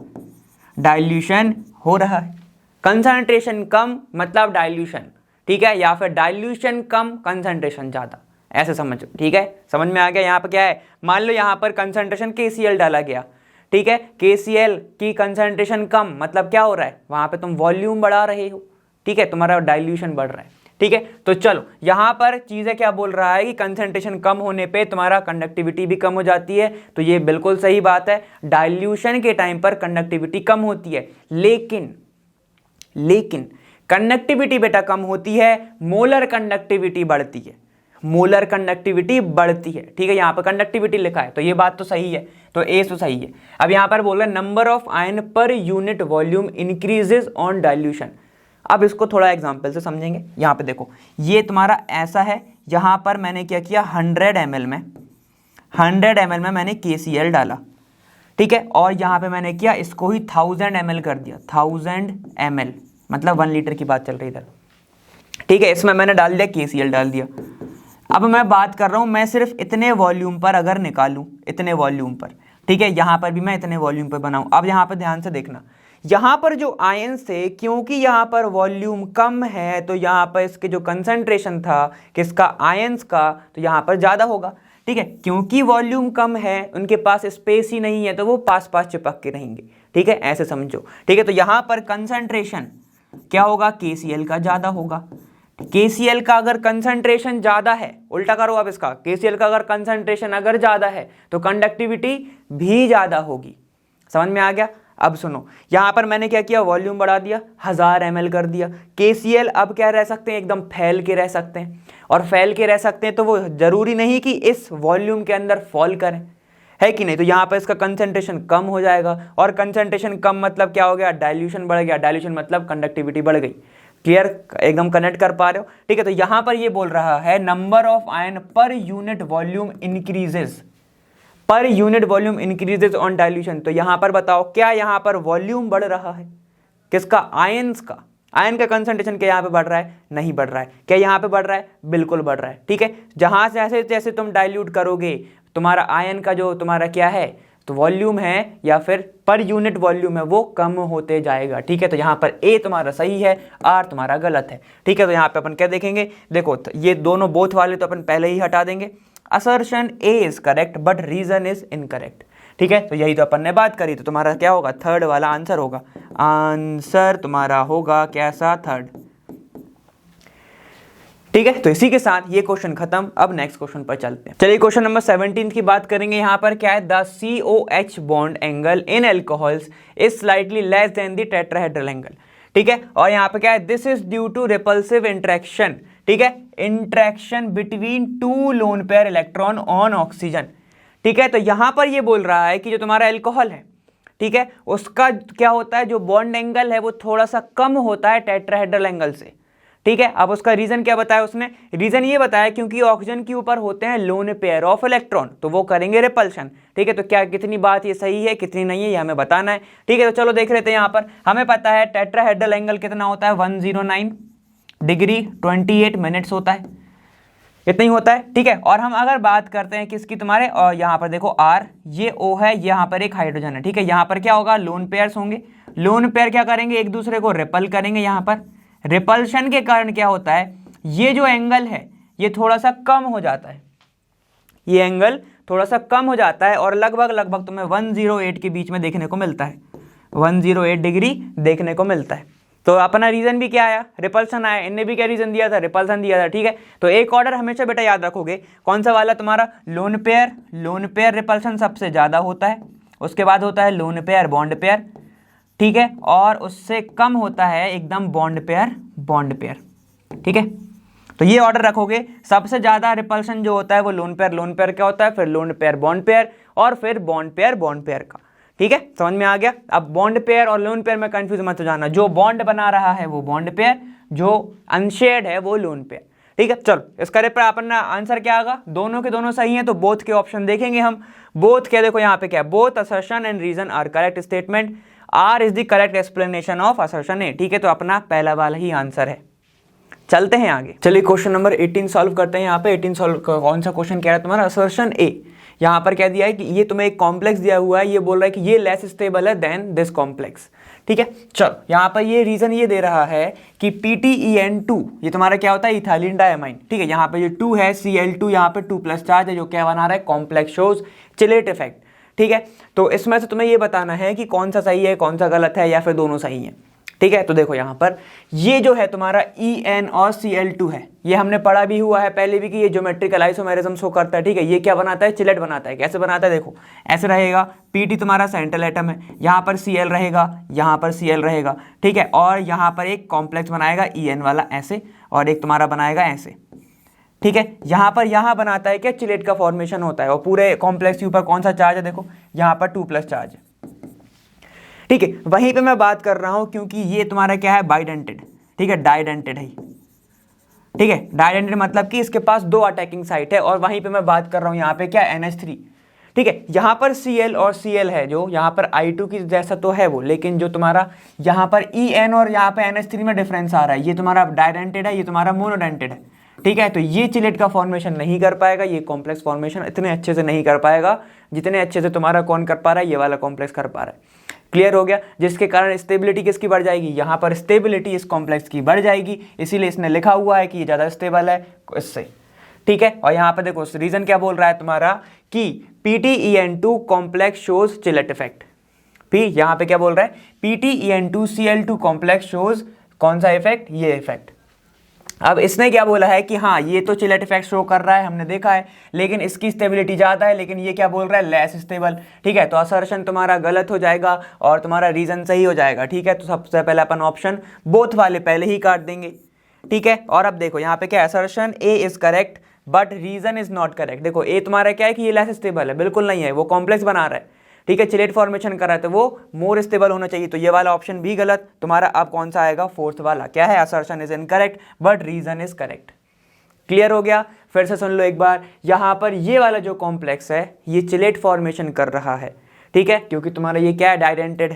डाइल्यूशन हो रहा है। कंसंट्रेशन कम मतलब डाइल्यूशन। ठीक है, या फिर डाइल्यूशन कम कंसंट्रेशन ज़्यादा, ऐसे समझो। ठीक है, समझ में आ गया। यहाँ पर क्या है, मान लो यहाँ पर कंसंट्रेशन KCl डाला गया। ठीक है, KCl की कंसंट्रेशन कम मतलब क्या हो रहा है, वहाँ पे तुम वॉल्यूम बढ़ा रहे हो। ठीक है, तुम्हारा डाइल्यूशन बढ़ रहा है। ठीक है, तो चलो यहाँ पर चीज़ें क्या बोल रहा है कि कंसंट्रेशन कम होने पे तुम्हारा कंडक्टिविटी भी कम हो जाती है, तो ये बिल्कुल सही बात है। डाइल्यूशन के टाइम पर कंडक्टिविटी कम होती है, लेकिन कंडक्टिविटी बेटा कम होती है, मोलर कंडक्टिविटी बढ़ती है, मोलर कंडक्टिविटी बढ़ती है। ठीक है, यहाँ पर कंडक्टिविटी लिखा है तो ये बात तो सही है, तो ए तो सही है। अब यहाँ पर बोल रहा है number of ion per unit volume increases on dilution. अब इसको थोड़ा एग्जांपल से समझेंगे। यहाँ पे देखो, ये तुम्हारा ऐसा है, यहाँ पर मैंने क्या किया, 100 ml में मैंने KCl डाला। ठीक है, और यहाँ पे मैंने किया इसको ही 1000 ml कर दिया, 1000 ml मतलब 1 लीटर की बात चल रही इधर। ठीक है, इसमें मैंने डाल दिया KCl डाल दिया। अब मैं बात कर रहा हूँ, मैं सिर्फ इतने वॉल्यूम पर अगर निकालूँ, इतने वॉल्यूम पर, ठीक है, यहाँ पर भी मैं इतने वॉल्यूम पर बनाऊँ। अब यहाँ पर ध्यान से देखना, यहाँ पर जो आयंस थे, क्योंकि यहाँ पर वॉल्यूम कम है तो यहाँ पर इसके जो कंसंट्रेशन था किसका, आयंस का, तो यहाँ पर ज़्यादा होगा। ठीक है, क्योंकि वॉल्यूम कम है, उनके पास स्पेस ही नहीं है, तो वो पास पास चिपक के रहेंगे। ठीक है, ऐसे समझो। ठीक है, तो यहाँ पर कंसंट्रेशन क्या होगा, KCl का ज़्यादा होगा। KCl का अगर कंसंट्रेशन ज़्यादा है, उल्टा करो अब इसका, KCl का अगर कंसंट्रेशन अगर ज़्यादा है तो कंडक्टिविटी भी ज़्यादा होगी। समझ में आ गया। अब सुनो, यहाँ पर मैंने क्या किया, वॉल्यूम बढ़ा दिया, 1000 ml कर दिया। KCl अब क्या रह सकते हैं, एकदम फैल के रह सकते हैं, और फैल के रह सकते हैं तो वो ज़रूरी नहीं कि इस वॉल्यूम के अंदर फॉल करें, है कि नहीं। तो यहाँ पर इसका कंसंट्रेशन कम हो जाएगा, और कंसंट्रेशन कम मतलब क्या हो गया, डाइल्यूशन बढ़ गया, डाइल्यूशन मतलब कंडक्टिविटी बढ़ गई। क्लियर, एकदम कनेक्ट कर पा रहे हो। ठीक है, तो यहाँ पर ये बोल रहा है number of ion per unit volume increases, per unit volume increases on dilution. तो यहाँ पर बताओ, क्या यहाँ पर वॉल्यूम बढ़ रहा है, किसका, आयंस का। आयन का कंसंट्रेशन क्या यहाँ पे बढ़ रहा है, नहीं बढ़ रहा है। क्या यहाँ पे बढ़ रहा है, बिल्कुल बढ़ रहा है। ठीक है, जहां से जैसे जैसे तुम डाइल्यूट करोगे, तुम्हारा आयन का जो तुम्हारा क्या है, तो वॉल्यूम है या फिर पर यूनिट वॉल्यूम है, वो कम होते जाएगा। ठीक है, तो यहाँ पर ए तुम्हारा सही है, आर तुम्हारा गलत है। ठीक है, तो यहाँ पे अपन क्या देखेंगे, देखो ये दोनों बोथ वाले तो अपन पहले ही हटा देंगे। Assertion A is correct but reason is incorrect. ठीक है, तो यही तो अपन ने बात करी, तो तुम्हारा क्या होगा, थर्ड वाला आंसर होगा। आंसर तुम्हारा होगा कैसा, थर्ड। ठीक है, तो इसी के साथ ये क्वेश्चन खत्म। अब नेक्स्ट क्वेश्चन पर चलते हैं। चलिए क्वेश्चन नंबर 17 की बात करेंगे। यहाँ पर क्या है, the COH bond angle in alcohols is slightly less than the tetrahedral angle. ठीक है, और यहाँ पे क्या है, this is due to repulsive interaction. ठीक है, interaction between two lone pair electron on oxygen. ठीक है, तो यहाँ पर ये बोल रहा है कि जो तुम्हारा एल्कोहल है, ठीक है, उसका क्या होता है, जो बॉन्ड एंगल है वो थोड़ा सा कम होता है टेट्राहेड्रल एंगल से। ठीक है, अब उसका रीजन क्या बताया उसने, रीजन ये बताया क्योंकि ऑक्सीजन के ऊपर होते हैं लोन पेयर ऑफ इलेक्ट्रॉन, तो वो करेंगे रिपल्शन। ठीक है, तो क्या कितनी बात ये सही है कितनी नहीं है ये हमें बताना है। ठीक है, तो चलो देख लेते हैं। यहाँ पर हमें पता है टेट्राहेड्रल एंगल कितना होता है, 109 डिग्री 28 मिनट्स होता है, इतना ही होता है। ठीक है, और हम अगर बात करते हैं किसकी, तुम्हारे, और यहाँ पर देखो आर, ये ओ है, यहाँ पर एक हाइड्रोजन है। ठीक है, यहाँ पर क्या होगा, लोन पेयर्स होंगे, लोन पेयर क्या करेंगे, एक दूसरे को रिपल करेंगे। यहाँ पर रिपल्शन के कारण क्या होता है, ये जो एंगल है ये थोड़ा सा कम हो जाता है, ये एंगल थोड़ा सा कम हो जाता है, और लगभग लगभग तुम्हें 108 के बीच में देखने को मिलता है, 108 डिग्री देखने को मिलता है। तो अपना रीजन भी क्या आया, रिपल्सन आया, इनने भी क्या रीजन दिया था, रिपल्सन दिया था। ठीक है, तो एक ऑर्डर हमेशा बेटा याद रखोगे, कौन सा वाला तुम्हारा, lone pair, lone pair repulsion सबसे ज़्यादा होता है, उसके बाद होता है लोन पेयर बॉन्ड पेयर। ठीक है, और उससे कम होता है एकदम बॉन्ड पेयर बॉन्ड पेयर। ठीक है, तो ये ऑर्डर रखोगे, सबसे ज़्यादा रिपल्सन जो होता है वो लोन पेयर क्या होता है, फिर लोन पेयर बॉन्ड पेयर, और फिर बॉन्ड पेयर का। ठीक है, समझ में आ गया। अब बॉन्ड पेयर और लोन पेयर में कंफ्यूज मत हो जाना, जो बॉन्ड बना रहा है वो बॉन्ड पेयर, जो अनशेयर्ड है वो लोन पेयर। ठीक है, चलो इसका अपना आंसर क्या आएगा, दोनों के दोनों सही हैं, तो बोथ के ऑप्शन देखेंगे हम। बोथ क्या, देखो यहाँ पे क्या, both assertion and reason are correct statement, R is the correct explanation of assertion A. ठीक है, तो अपना पहला वाला ही आंसर है। चलते हैं आगे। चलिए क्वेश्चन नंबर 18 सॉल्व करते हैं। यहाँ पे 18 सॉल्व, कौन सा क्वेश्चन कह रहा है तुम्हारा, असर्शन ए। यहाँ पर क्या दिया है कि ये तुम्हें एक कॉम्प्लेक्स दिया हुआ है, ये बोल रहा है कि ये लेस स्टेबल है देन दिस कॉम्प्लेक्स। ठीक है, चलो यहाँ पर ये रीजन ये दे रहा है कि PTEN2 ये तुम्हारा क्या होता है, इथाइलिन डायमाइन। ठीक है, यहाँ पे ये 2 है, Cl2 यहाँ पे 2+ चार्ज है, जो क्या बना रहा है, कॉम्प्लेक्स शोज चिलेट इफेक्ट। ठीक है, तो इसमें से तुम्हें ये बताना है कि कौन सा सही है कौन सा गलत है, या फिर दोनों सही है। ठीक है, तो देखो यहाँ पर ये जो है तुम्हारा En और Cl2 है, ये हमने पढ़ा भी हुआ है पहले भी कि ये ज्योमेट्रिकल आइसोमेरिज्म शो करता है। ठीक है, ये क्या बनाता है, चिलेट बनाता है। कैसे बनाता है, देखो ऐसे रहेगा, Pt तुम्हारा सेंट्रल एटम है, यहाँ पर Cl रहेगा, यहाँ पर Cl रहेगा। ठीक है, और यहाँ पर एक कॉम्प्लेक्स बनाएगा En वाला ऐसे, और एक तुम्हारा बनाएगा ऐसे। ठीक है, यहाँ बनाता है क्या, चिलेट का फॉर्मेशन होता है, और पूरे कॉम्प्लेक्स के ऊपर कौन सा चार्ज है, देखो यहाँ पर 2+ चार्ज है। ठीक है, वहीं पे मैं बात कर रहा हूं क्योंकि ये तुम्हारा क्या है, बाइडेंटेड। ठीक है, डाइडेंटेड है। ठीक है, डाइडेंटेड मतलब कि इसके पास 2 अटैकिंग साइट है, और वहीं पे मैं बात कर रहा हूं यहाँ पे क्या, NH3। ठीक है, यहाँ पर Cl और Cl है, जो यहाँ पर I2 की जैसा तो है वो, लेकिन जो तुम्हारा यहाँ पर En और यहाँ पे NH3 में डिफरेंस आ रहा है, ये तुम्हारा डाइडेंटेड है, ये तुम्हारा मोनोडेंटेड है। ठीक है, तो ये चिलेट का फॉर्मेशन नहीं कर पाएगा, ये कॉम्प्लेक्स फॉर्मेशन इतने अच्छे से नहीं कर पाएगा जितने अच्छे से तुम्हारा कौन कर पा रहा है, ये वाला कॉम्प्लेक्स कर पा रहा है। क्लियर हो गया, जिसके कारण स्टेबिलिटी किसकी बढ़ जाएगी, यहाँ पर स्टेबिलिटी इस कॉम्प्लेक्स की बढ़ जाएगी, इसीलिए इसने लिखा हुआ है कि ये ज़्यादा स्टेबल है इससे, ठीक है। और यहाँ पर देखो रीजन क्या बोल रहा है तुम्हारा कि PtEN2 complex shows chelate effect. फिर यहाँ पे क्या बोल रहा है, PtEN2Cl2 कॉम्प्लेक्स शोज कौन सा इफेक्ट, ये इफेक्ट। अब इसने क्या बोला है कि हाँ ये तो चिलेट इफेक्ट शो कर रहा है, हमने देखा है, लेकिन इसकी स्टेबिलिटी ज़्यादा है, लेकिन ये क्या बोल रहा है, लेस स्टेबल, ठीक है। तो असर्शन तुम्हारा गलत हो जाएगा और तुम्हारा रीजन सही हो जाएगा, ठीक है। तो सबसे पहले अपन ऑप्शन बोथ वाले पहले ही काट देंगे, ठीक है। और अब देखो यहाँ पे क्या, assertion A is correct but reason is not correct. देखो ए तुम्हारा क्या है कि ये लेस स्टेबल है, बिल्कुल नहीं है, वो कॉम्प्लेक्स बना रहा है, ठीक है, चिलेट फॉर्मेशन कर रहा है, तो वो मोर स्टेबल होना चाहिए, तो ये वाला ऑप्शन भी गलत तुम्हारा। अब कौन सा आएगा, फोर्थ वाला, क्या है, assertion is incorrect but reason is correct. Clear हो गया, फिर से सुन लो एक बार, यहाँ पर ये वाला जो कॉम्प्लेक्स है ये चिलेट फॉर्मेशन कर रहा है, ठीक है, क्योंकि तुम्हारा ये क्या है, डायडेंटेड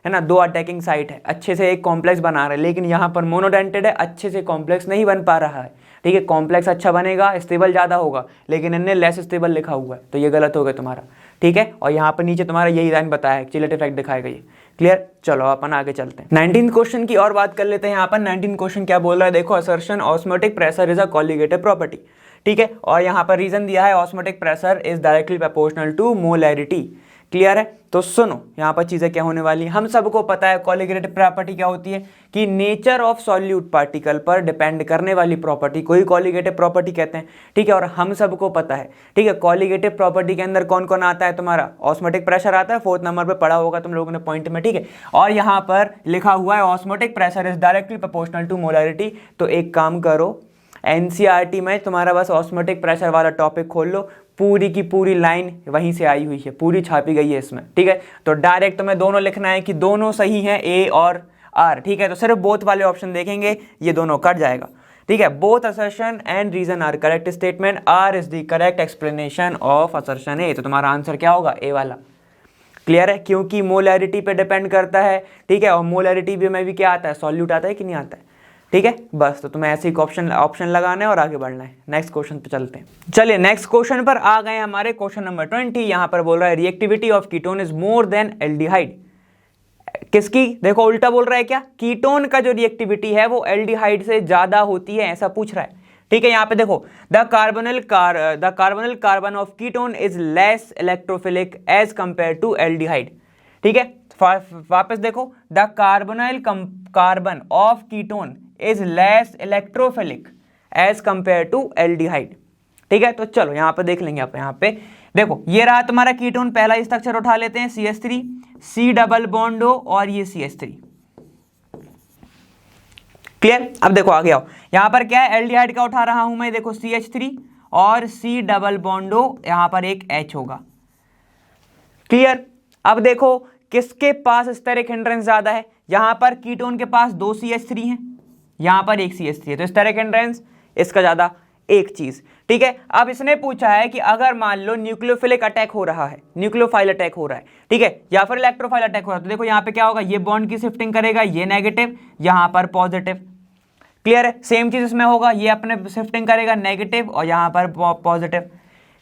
है ना, दो अटैकिंग साइट है, अच्छे से एक कॉम्प्लेक्स बना रहा है, लेकिन यहाँ पर मोनोडेंटेड है, अच्छे से कॉम्प्लेक्स नहीं बन पा रहा है, ठीक है। कॉम्प्लेक्स अच्छा बनेगा, स्टेबल ज़्यादा होगा, लेकिन इनने लेस स्टेबल लिखा हुआ है, तो ये गलत हो गया तुम्हारा, ठीक है। और यहाँ पर नीचे तुम्हारा यही लाइन बताया है, चिलेट इफेक्ट दिखाएगा ये, क्लियर। चलो अपन आगे चलते हैं 19th क्वेश्चन की और बात कर लेते हैं। यहाँ पर 19th क्वेश्चन क्या बोल रहा है, देखो, assertion osmotic pressure is a colligative property, ठीक है। और यहाँ पर रीजन दिया है, osmotic pressure is directly proportional to molarity, clear है। तो सुनो यहाँ पर चीज़ें क्या होने वाली, हम सबको पता है कॉलिगेटिव प्रॉपर्टी क्या होती है कि नेचर ऑफ सॉल्यूट पार्टिकल पर डिपेंड करने वाली प्रॉपर्टी को ही कॉलिगेटिव प्रॉपर्टी कहते हैं, ठीक है। और हम सबको पता है, ठीक है, कॉलिगेटिव प्रॉपर्टी के अंदर कौन कौन आता है, तुम्हारा ऑस्मोटिक प्रेशर आता है, 4th नंबर पर पढ़ा होगा तुम लोगों ने पॉइंट में, ठीक है। और यहाँ पर लिखा हुआ है osmotic pressure is directly proportional to molarity. तो एक काम करो, NCERT में तुम्हारा बस ऑस्मोटिक प्रेशर वाला टॉपिक खोल लो, पूरी की पूरी लाइन वहीं से आई हुई है, पूरी छापी गई है इसमें, ठीक है। तो डायरेक्ट तुम्हें दोनों लिखना है कि दोनों सही हैं, ए और आर, ठीक है। तो सिर्फ बोथ वाले ऑप्शन देखेंगे, ये दोनों कट जाएगा, ठीक है। Both assertion and reason are correct statement, R is the correct explanation of assertion A. तो तुम्हारा आंसर क्या होगा, ए वाला, क्लियर है, क्योंकि मोलैरिटी पे डिपेंड करता है, ठीक है। और मोलैरिटी में भी क्या आता है, सॉल्यूट आता है कि नहीं आता है, ठीक है। बस तो तुम्हें ऐसे ही ऑप्शन लगाना है और आगे बढ़ना है। नेक्स्ट क्वेश्चन पे चलते हैं। चलिए नेक्स्ट क्वेश्चन पर आ गए हमारे, क्वेश्चन नंबर 20। यहाँ पर बोल रहा है reactivity of ketone is more than aldehyde. किसकी, देखो उल्टा बोल रहा है, क्या, कीटोन का जो रिएक्टिविटी है वो एल्डिहाइड से ज्यादा होती है, ऐसा पूछ रहा है, ठीक है। यहाँ पे देखो the carbonyl carbon of ketone is less electrophilic as compare to aldehyde, ठीक है। वापस देखो, the carbonyl carbon of ketone is less electrophilic as compare to aldehyde, ठीक है। तो चलो यहाँ पे देख लेंगे आप, यहाँ पे देखो ये रहा तुम्हारा कीटोन, पहला स्ट्रक्चर उठा लेते हैं, CH3, C double bond O और ये CH3, क्लियर। अब देखो आगे आओ, यहाँ पर क्या है, एल्डिहाइड का उठा रहा हूं मैं, देखो CH3 और C डबल बॉन्ड O, यहाँ पर एक H होगा, क्लियर। अब देखो किसके पास स्टेरिक हिंड्रेंस ज्यादा है, यहाँ पर कीटोन के पास 2 CH3 हैं, यहाँ पर एक CH3 है, तो स्टेरिक हिंड्रेंस इसका ज्यादा, एक चीज, ठीक है। अब इसने पूछा है कि अगर मान लो न्यूक्लियोफिलिक अटैक हो रहा है, न्यूक्लियोफाइल अटैक हो रहा है, ठीक है, या फिर इलेक्ट्रोफाइल अटैक हो रहा है, तो देखो यहाँ पे क्या होगा, ये बॉन्ड की शिफ्टिंग करेगा, ये नेगेटिव, यहाँ पर पॉजिटिव, क्लियर है। सेम चीज इसमें होगा, ये अपने शिफ्टिंग करेगा नेगेटिव और यहाँ पर पॉजिटिव।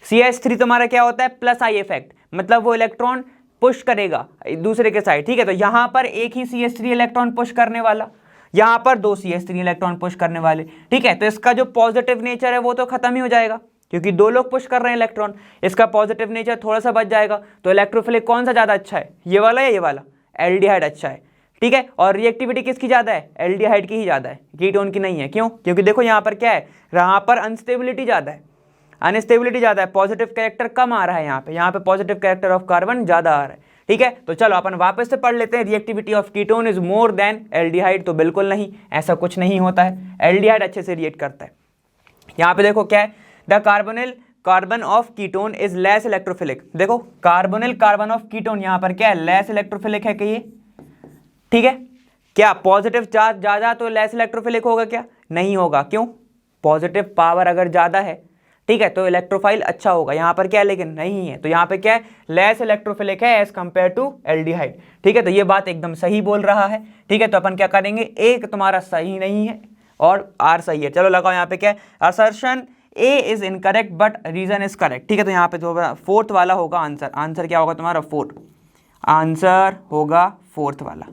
CH3 तुम्हारा क्या होता है, प्लस आई इफेक्ट, मतलब वो इलेक्ट्रॉन पुश करेगा दूसरे के साइड, ठीक है। तो यहाँ पर एक ही CH3 इलेक्ट्रॉन पुश करने वाला, यहाँ पर 2 CH3 इलेक्ट्रॉन पुश करने वाले, ठीक है। तो इसका जो पॉजिटिव नेचर है वो तो खत्म ही हो जाएगा, क्योंकि 2 लोग पुश कर रहे हैं इलेक्ट्रॉन, इसका पॉजिटिव नेचर थोड़ा सा बच जाएगा। तो इलेक्ट्रोफिलिक कौन सा ज्यादा अच्छा है, ये वाला या ये वाला, एल्डिहाइड अच्छा है, ठीक है। और रिएक्टिविटी किसकी ज्यादा है, एल्डिहाइड की ही ज्यादा है, कीटोन की नहीं है। क्यों, क्योंकि देखो यहाँ पर क्या है, यहाँ पर अनस्टेबिलिटी ज्यादा है, अनस्टेबिलिटी ज्यादा है, पॉजिटिव कैरेक्टर कम आ रहा है, यहाँ पे पॉजिटिव कैरेक्टर ऑफ कार्बन ज्यादा आ रहा है, ठीक है। तो चलो अपन वापस से पढ़ लेते हैं, reactivity of ketone is more than aldehyde. तो बिल्कुल नहीं, ऐसा कुछ नहीं होता है, एल्डिहाइड अच्छे से रिएक्ट करता है। यहाँ पे देखो क्या है, the carbonyl carbon of ketone is less electrophilic. देखो कार्बोनिल कार्बन ऑफ कीटोन यहाँ पर क्या है, लेस इलेक्ट्रोफिलिक है कि ये, ठीक है। क्या पॉजिटिव चार्ज ज्यादा तो लेस इलेक्ट्रोफिलिक होगा क्या, नहीं होगा, क्यों, पॉजिटिव पावर अगर ज्यादा है, ठीक है, तो इलेक्ट्रोफाइल अच्छा होगा। यहाँ पर क्या है, लेकिन नहीं है, तो यहाँ पे क्या है, लेस इलेक्ट्रोफिलिक है एज कंपेयर टू एल्डिहाइड, ठीक है। तो ये बात एकदम सही बोल रहा है, ठीक है। तो अपन क्या करेंगे, एक तुम्हारा सही नहीं है और आर सही है। चलो लगाओ यहाँ पे क्या है, assertion A is incorrect but reason is correct, ठीक है। तो यहाँ पे तो 4th वाला होगा आंसर, आंसर क्या होगा तुम्हारा 4, आंसर होगा फोर्थ वाला।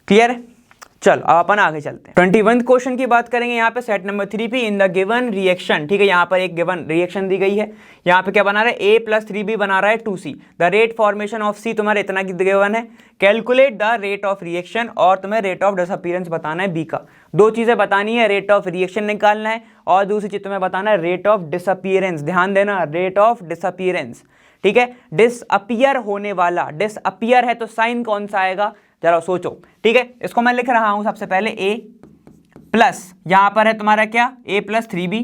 क्लियर है? चलो अब अपन आगे चलते हैं। 21 क्वेश्चन की बात करेंगे यहाँ पे सेट नंबर 3 पे। इन द गिवन रिएक्शन, ठीक है, यहाँ पर एक गिवन रिएक्शन दी गई है। यहाँ पे क्या बना रहा है, a + 3b बना रहा है 2c। The rate formation of c तुम्हारे इतना गिवन है। Calculate the rate of reaction, और तुम्हें रेट ऑफ डिसअपीयरेंस बताना है b का। दो चीजें बतानी है, रेट ऑफ रिएक्शन निकालना है और दूसरी चीज तुम्हें बताना है रेट ऑफ डिसअपीयरेंस। ध्यान देना, रेट ऑफ डिसअपीयरेंस, ठीक है। डिसअपीयर होने वाला, डिसअपीयर है तो साइन कौन सा आएगा, जरा सोचो, ठीक है। इसको मैं लिख रहा हूं सबसे पहले a प्लस, यहां पर है तुम्हारा क्या, a + 3b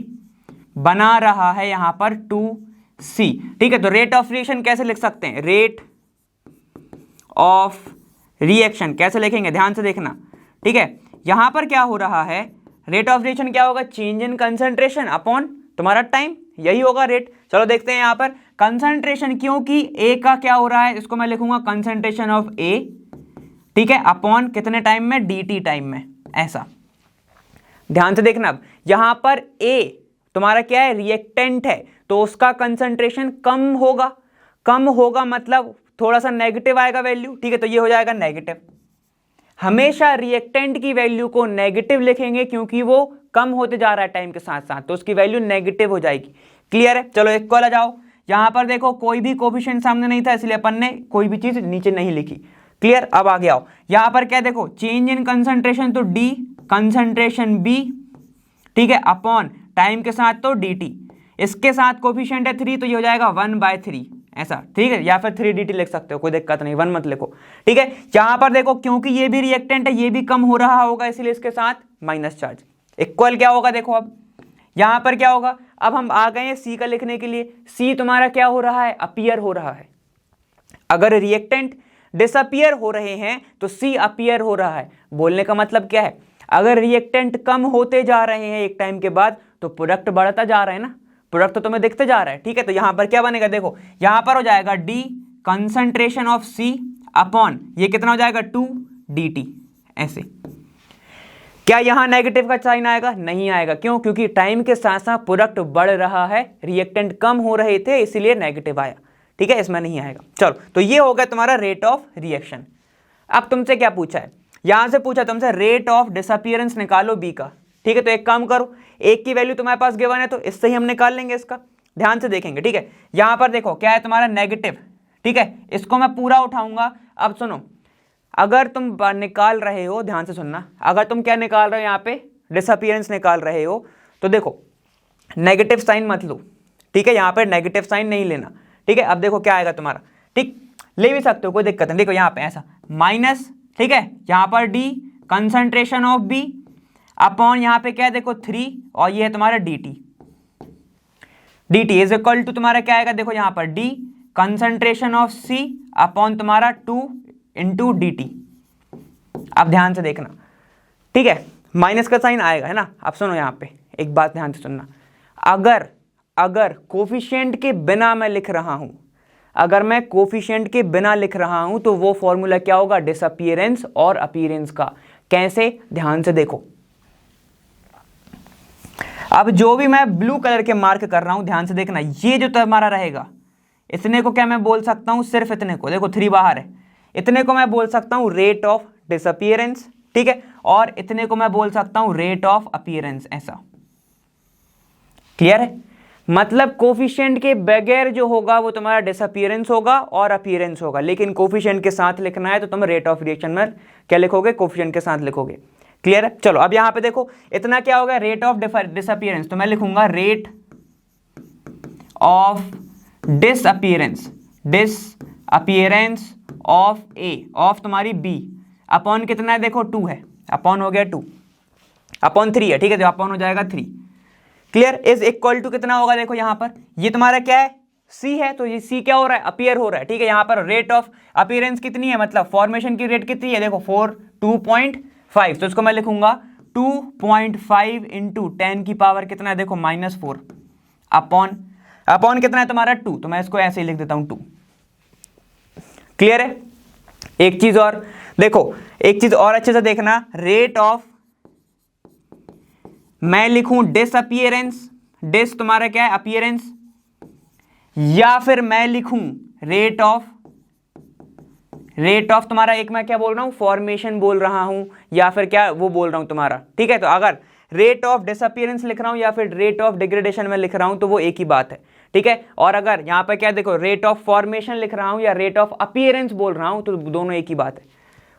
बना रहा है यहां पर 2c, ठीक है। तो रेट ऑफ रिएक्शन कैसे लिख सकते हैं, रेट ऑफ रिएक्शन कैसे लिखेंगे, ध्यान से देखना, ठीक है। यहां पर क्या हो रहा है, रेट ऑफ रिएक्शन क्या होगा, चेंज इन कंसंट्रेशन अपॉन तुम्हारा टाइम, यही होगा रेट। चलो देखते हैं यहां पर कंसंट्रेशन, क्योंकि a का क्या हो रहा है, इसको मैं लिखूंगा कंसंट्रेशन ऑफ a, ठीक है, अपॉन कितने टाइम में, dt टाइम में, ऐसा। ध्यान से देखना, अब यहां पर A तुम्हारा क्या है, रिएक्टेंट है, तो उसका कंसंट्रेशन कम होगा। कम होगा मतलब थोड़ा सा नेगेटिव आएगा वैल्यू, ठीक है, तो ये हो जाएगा नेगेटिव। हमेशा रिएक्टेंट की वैल्यू को नेगेटिव लिखेंगे क्योंकि वो कम होते जा रहा है टाइम के साथ साथ, तो उसकी वैल्यू नेगेटिव हो जाएगी। क्लियर है? चलो एक कॉल आ जाओ। यहां पर देखो कोई भी कोफिशिएंट सामने नहीं था, इसलिए अपन ने कोई भी चीज नीचे नहीं लिखी। क्लियर? अब आगे आओ, यहां पर क्या देखो, चेंज इन कंसंट्रेशन तो d कंसंट्रेशन b, ठीक है, अपॉन टाइम के साथ तो dt। इसके साथ कोफिशिएंट है 3, तो ये हो जाएगा 1/3 ऐसा, ठीक है, या फिर 3 dt लिख सकते हो, कोई दिक्कत नहीं, 1 मत लिखो, ठीक है। यहां पर देखो क्योंकि ये भी रिएक्टेंट है, ये भी कम हो रहा होगा, इसलिए इसके साथ माइनस चार्ज। इक्वल क्या होगा, देखो अब यहां पर क्या होगा, अब हम आ गए हैं सी का लिखने के लिए। सी तुम्हारा क्या हो रहा है, अपीयर हो रहा है। अगर रिएक्टेंट डिसअपीयर हो रहे हैं तो सी अपीयर हो रहा है। बोलने का मतलब क्या है, अगर रिएक्टेंट कम होते जा रहे हैं एक टाइम के बाद तो प्रोडक्ट बढ़ता जा रहा है ना, प्रोडक्ट तो तुम्हें दिखते जा रहा है, ठीक है। तो यहां पर क्या बनेगा, देखो यहां पर हो जाएगा d concentration of c upon ये कितना हो जाएगा 2 dt, ऐसे। क्या यहां नेगेटिव का साइन आएगा, नहीं आएगा, क्यों, क्योंकि टाइम के साथ साथ प्रोडक्ट बढ़ रहा है, रिएक्टेंट कम हो रहे थे इसलिए नेगेटिव आया, ठीक है, इसमें नहीं आएगा। चलो, तो ये हो गया तुम्हारा रेट ऑफ रिएक्शन। अब तुमसे क्या पूछा है, यहां से पूछा तुमसे रेट ऑफ डिसअपीयरेंस निकालो b का, ठीक है। तो एक काम करो, एक की वैल्यू तुम्हारे पास गिवन है तो इससे ही हम निकाल लेंगे इसका। ध्यान से देखेंगे, ठीक है। यहां पर देखो क्या है तुम्हारा नेगेटिव, ठीक है, इसको मैं पूरा उठाऊंगा। अब सुनो, अगर तुम निकाल रहे हो, ध्यान से सुनना, अगर तुम क्या निकाल रहे हो, यहाँ पे डिसअपीयरेंस निकाल रहे हो, तो देखो नेगेटिव साइन मत लो, ठीक है, यहाँ पे नेगेटिव साइन नहीं लेना, ठीक है। अब देखो क्या आएगा तुम्हारा, ठीक, ले भी सकते हो, कोई दिक्कत नहीं। देखो यहाँ पे ऐसा माइनस, ठीक है, यहाँ पर d concentration of b upon यहाँ पे क्या है, देखो 3, और ये है तुम्हारा dt इज इक्वल टू तुम्हारा क्या आएगा, देखो यहाँ पर d concentration of c upon तुम्हारा 2 इंटू dt। अब ध्यान से देखना, ठीक है, माइनस का साइन आएगा, है ना। अब सुनो यहाँ पे एक बात ध्यान से सुनना, अगर कोफिशिएंट के बिना मैं लिख रहा हूं, अगर मैं कोफिशिएंट के बिना लिख रहा हूं तो वो फॉर्मूला क्या होगा, डिसअपीयरेंस और अपीयरेंस का। कैसे, ध्यान से देखो। अब जो भी मैं ब्लू कलर के मार्क कर रहा हूं, ध्यान से देखना, ये जो तुम्हारा रहेगा, इतने को क्या मैं बोल सकता हूं, सिर्फ इतने को, देखो 3 बाहर है, इतने को मैं बोल सकता हूं रेट ऑफ डिसअपीयरेंस, ठीक है, और इतने को मैं बोल सकता हूं रेट ऑफ अपीयरेंस, ऐसा। क्लियर है? मतलब कोफिशिएंट के बगैर जो होगा वो तुम्हारा डिसअपीयरेंस होगा और अपीयरेंस होगा, लेकिन कोफिशिएंट के साथ लिखना है तो तुम रेट ऑफ रिएक्शन में क्या लिखोगे, कोफिशिएंट के साथ लिखोगे। क्लियर है? चलो अब यहां पे देखो, इतना क्या होगा, रेट ऑफ डिसअपीयरेंस, तो मैं लिखूंगा rate of disappearance of A, of तुम्हारी बी, अपॉन कितना है, देखो 2 है, अपॉन हो गया 2, अपॉन 3 है, ठीक है, तो अपॉन हो जाएगा 3। क्लियर? इज इक्वल टू कितना होगा, देखो यहां पर ये तुम्हारा क्या है, सी है, तो ये सी क्या हो रहा है, अपीयर हो रहा है, ठीक है। यहां पर रेट ऑफ अपीयरेंस कितनी है, मतलब फॉर्मेशन की रेट कितनी है, देखो 2.5, तो इसको मैं लिखूंगा 2.5 इंटू 10 की पावर कितना है, देखो -4 अपॉन कितना है तुम्हारा 2, तो मैं इसको ऐसे ही लिख देता हूं 2। क्लियर है? एक चीज और देखो, एक चीज और अच्छे से देखना, रेट ऑफ, मैं लिखूं डिसअपीयरेंस, डिस तुम्हारा क्या है, अपीयरेंस, या फिर मैं लिखूं रेट ऑफ रेट ऑफ तुम्हारा, एक मैं क्या बोल रहा हूँ, फॉर्मेशन बोल रहा हूँ या फिर क्या वो बोल रहा हूँ तुम्हारा, ठीक है। तो अगर रेट ऑफ डिसअपियरेंस लिख रहा हूँ या फिर रेट ऑफ डिग्रेडेशन में लिख रहा हूँ तो वो एक ही बात है, ठीक है। और अगर यहाँ पर क्या देखो, रेट ऑफ फॉर्मेशन लिख रहा हूँ या रेट ऑफ अपीयरेंस बोल रहा हूँ तो दोनों एक ही बात है।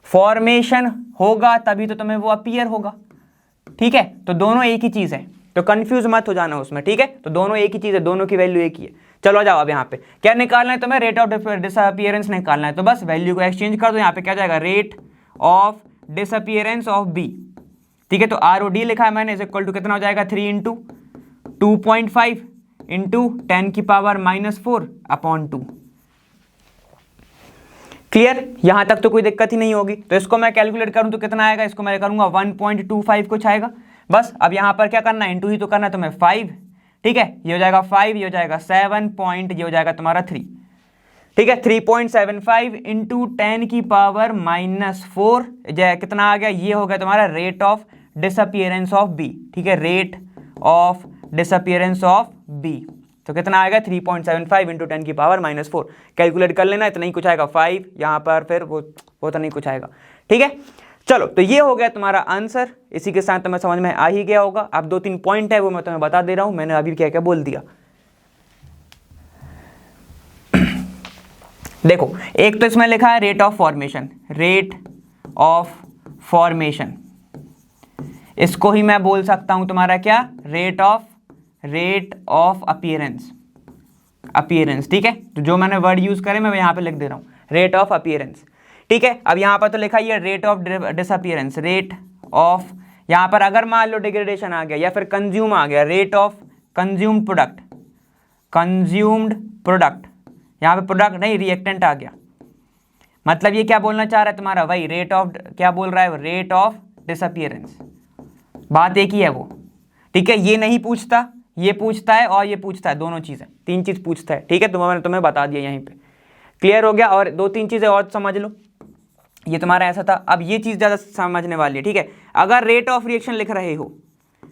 फॉर्मेशन होगा तभी तो तुम्हें वो अपीयर होगा, ठीक है। तो दोनों एक ही चीज है, तो कंफ्यूज मत हो जाना उसमें, ठीक है। तो दोनों एक ही चीज है, दोनों की वैल्यू एक ही है। चलो जाओ, अब यहाँ पे क्या निकालना है तुम्हें, रेट ऑफ डिसअपियरेंस निकालना है। तो बस वैल्यू को एक्सचेंज कर दो, यहाँ पे क्या जाएगा, rate of disappearance of B, ठीक है। तो ROD लिखा है मैंने, इज इक्वल टू कितना हो जाएगा, 3 इंटू 2.5 इंटू 10⁻⁻⁴ अपॉन 2। क्लियर, यहां तक तो कोई दिक्कत ही नहीं होगी। तो इसको मैं कैलकुलेट करूं तो कितना आएगा, इसको मैं करूंगा 1.25 कुछ आएगा। बस अब यहां पर क्या करना है, इंटू ही तो करना है तुम्हें 5, ठीक है। ये हो जाएगा 5, ये हो जाएगा 7 पॉइंट, ये हो जाएगा तुम्हारा 3, ठीक है। 3.75 इंटू 10⁻⁻⁴ कितना आ गया, ये हो गया तुम्हारा rate of disappearance of B, ठीक है। Rate of disappearance of B तो कितना आएगा, 3.75 इंटू 10⁻⁻⁴। कैलकुलेट कर लेना, इतना ही कुछ आएगा 5, यहाँ पर फिर वो तो नहीं कुछ आएगा, ठीक है। चलो, तो ये हो गया तुम्हारा आंसर। इसी के साथ तुम्हें समझ में आ ही गया होगा। अब 2-3 पॉइंट है वो मैं तुम्हें बता दे रहा हूं, मैंने अभी क्या क्या बोल दिया। देखो, एक तो इसमें लिखा है rate of formation, rate of formation, इसको ही मैं बोल सकता हूं तुम्हारा क्या, रेट ऑफ अपीयरेंस, ठीक है। तो जो मैंने वर्ड यूज करे मैं यहां पे लिख दे रहा हूं, रेट ऑफ अपीयरेंस, ठीक है। अब यहां पर तो लिखा ही है rate of disappearance, rate of, यहां पर अगर मान लो डिग्रेडेशन आ गया या फिर कंज्यूम आ गया, रेट ऑफ कंज्यूम्ड प्रोडक्ट, यहां पे प्रोडक्ट नहीं रिएक्टेंट आ गया, मतलब ये क्या बोलना चाह रहा है तुम्हारा, वही रेट ऑफ, क्या बोल रहा है, रेट ऑफ डिसअपियरेंस, बात एक ही है वो, ठीक है। ये नहीं पूछता, ये पूछता है और ये पूछता है, दोनों चीजें, 3 चीज पूछता है, ठीक है। तो मैंने तुम्हें बता दिया यहीं पे, क्लियर हो गया। और 2-3 चीजें और समझ लो, ये तुम्हारा ऐसा था। अब ये चीज ज्यादा समझने वाली है, ठीक है। अगर रेट ऑफ रिएक्शन लिख रहे हो,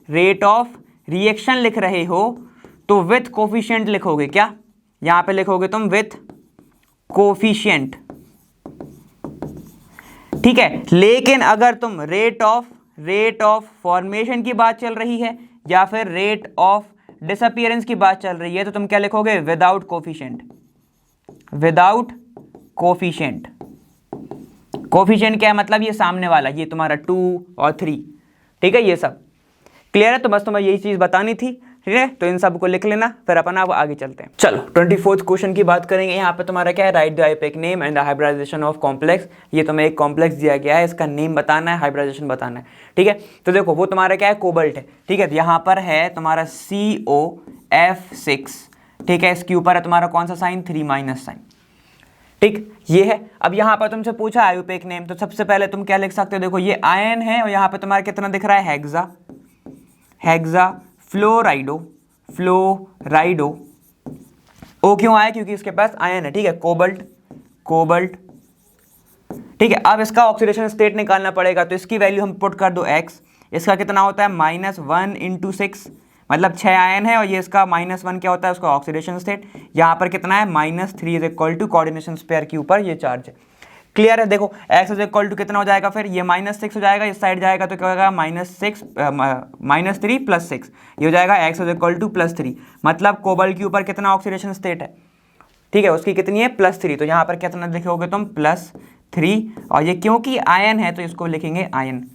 रेट ऑफ रिएक्शन लिख रहे हो तो विथ कोफिशिएंट लिखोगे, क्या यहां पे लिखोगे तुम, विथ कोफिशिएंट, ठीक है। लेकिन अगर तुम रेट ऑफ फॉर्मेशन की बात चल रही है या फिर रेट ऑफ डिसअपियरेंस की बात चल रही है तो तुम क्या लिखोगे, without coefficient, without coefficient. Coefficient क्या है, मतलब ये सामने वाला, ये तुम्हारा 2 और 3, ठीक है। ये सब क्लियर है। तो बस तुम्हें यही चीज बतानी थी, ठीक है। तो इन सब को लिख लेना, फिर अपन अब आगे चलते हैं। चलो 24th क्वेश्चन की बात करेंगे। यहाँ पे तुम्हारा क्या है, write the IUPAC name and the hybridisation of complex. ये तुम्हें एक कॉम्प्लेक्स दिया गया है, इसका नेम बताना है, हाइब्रिडाइजेशन बताना है, ठीक है। तो देखो वो तुम्हारा क्या है, कोबाल्ट है, ठीक है। तो यहाँ पर है तुम्हारा COF6, ठीक है। इसके ऊपर है तुम्हारा कौन सा साइन, 3- साइन, ठीक, ये है। अब यहाँ पर तुमसे पूछा आईयूपैक नेम, तो सबसे पहले तुम क्या लिख सकते हो, देखो ये आयन है और यहाँ पे तुम्हारा कितना दिख रहा है, हेक्सा फ्लोराइडो, ओ क्यों आया, क्योंकि इसके पास आयन है, ठीक है। कोबाल्ट, ठीक है। अब इसका ऑक्सीडेशन स्टेट निकालना पड़ेगा, तो इसकी वैल्यू हम पुट कर दो x, इसका कितना होता है, -1 × 6, मतलब 6 आयन है और ये इसका -1 क्या होता है, उसका ऑक्सीडेशन स्टेट। यहाँ पर कितना है, -3 is equal to coordination sphere के ऊपर ये चार्ज है, क्लियर है। देखो x इज इक्वल टू कितना हो जाएगा, फिर ये -6 हो जाएगा, इस साइड जाएगा तो क्या होगा, -3 + 6, ये हो जाएगा x इज इक्वल टू +3, मतलब कोबाल्ट के ऊपर कितना ऑक्सीडेशन स्टेट है, ठीक है, उसकी कितनी है, +3। तो यहाँ पर कितना लिखोगे तुम, +3, और ये क्योंकि आयन है तो इसको लिखेंगे आयन,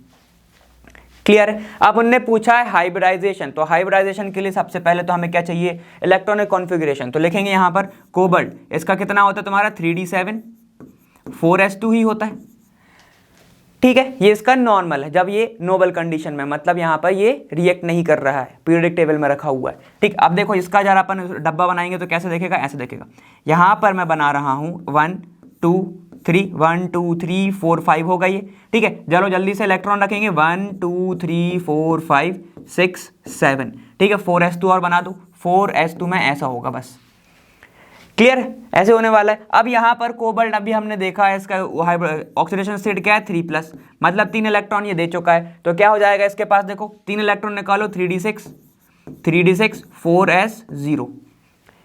क्लियर है। अब उनने पूछा है हाइब्रिडाइजेशन, तो हाइब्रिडाइजेशन के लिए सबसे पहले तो हमें क्या चाहिए, इलेक्ट्रॉनिक कॉन्फ़िगरेशन। तो लिखेंगे यहाँ पर कोबाल्ट, इसका कितना होता है तुम्हारा 3d7 4s2 ही होता है, ठीक है। ये इसका नॉर्मल है जब ये नोबल कंडीशन में, मतलब यहाँ पर ये रिएक्ट नहीं कर रहा है, पीरियोडिक टेबल में रखा हुआ है, ठीक। अब देखो इसका जरा अपन डब्बा बनाएंगे तो कैसे देखेगा, ऐसे देखेगा। यहाँ पर मैं बना रहा हूँ 1 2 3 1 2 3 4 5 होगा ये, ठीक है। चलो जल्दी से इलेक्ट्रॉन रखेंगे, 1 2 3 4 5 6 7, ठीक है। 4s2 और बना दो, 4s2 में ऐसा होगा, बस क्लियर, ऐसे होने वाला है। अब यहाँ पर कोबाल्ट अभी हमने देखा है, इसका ऑक्सीडेशन स्टेट क्या है, 3+, मतलब 3 इलेक्ट्रॉन ये दे चुका है। तो क्या हो जाएगा इसके पास, देखो 3 इलेक्ट्रॉन निकालो, 3d6 4s0,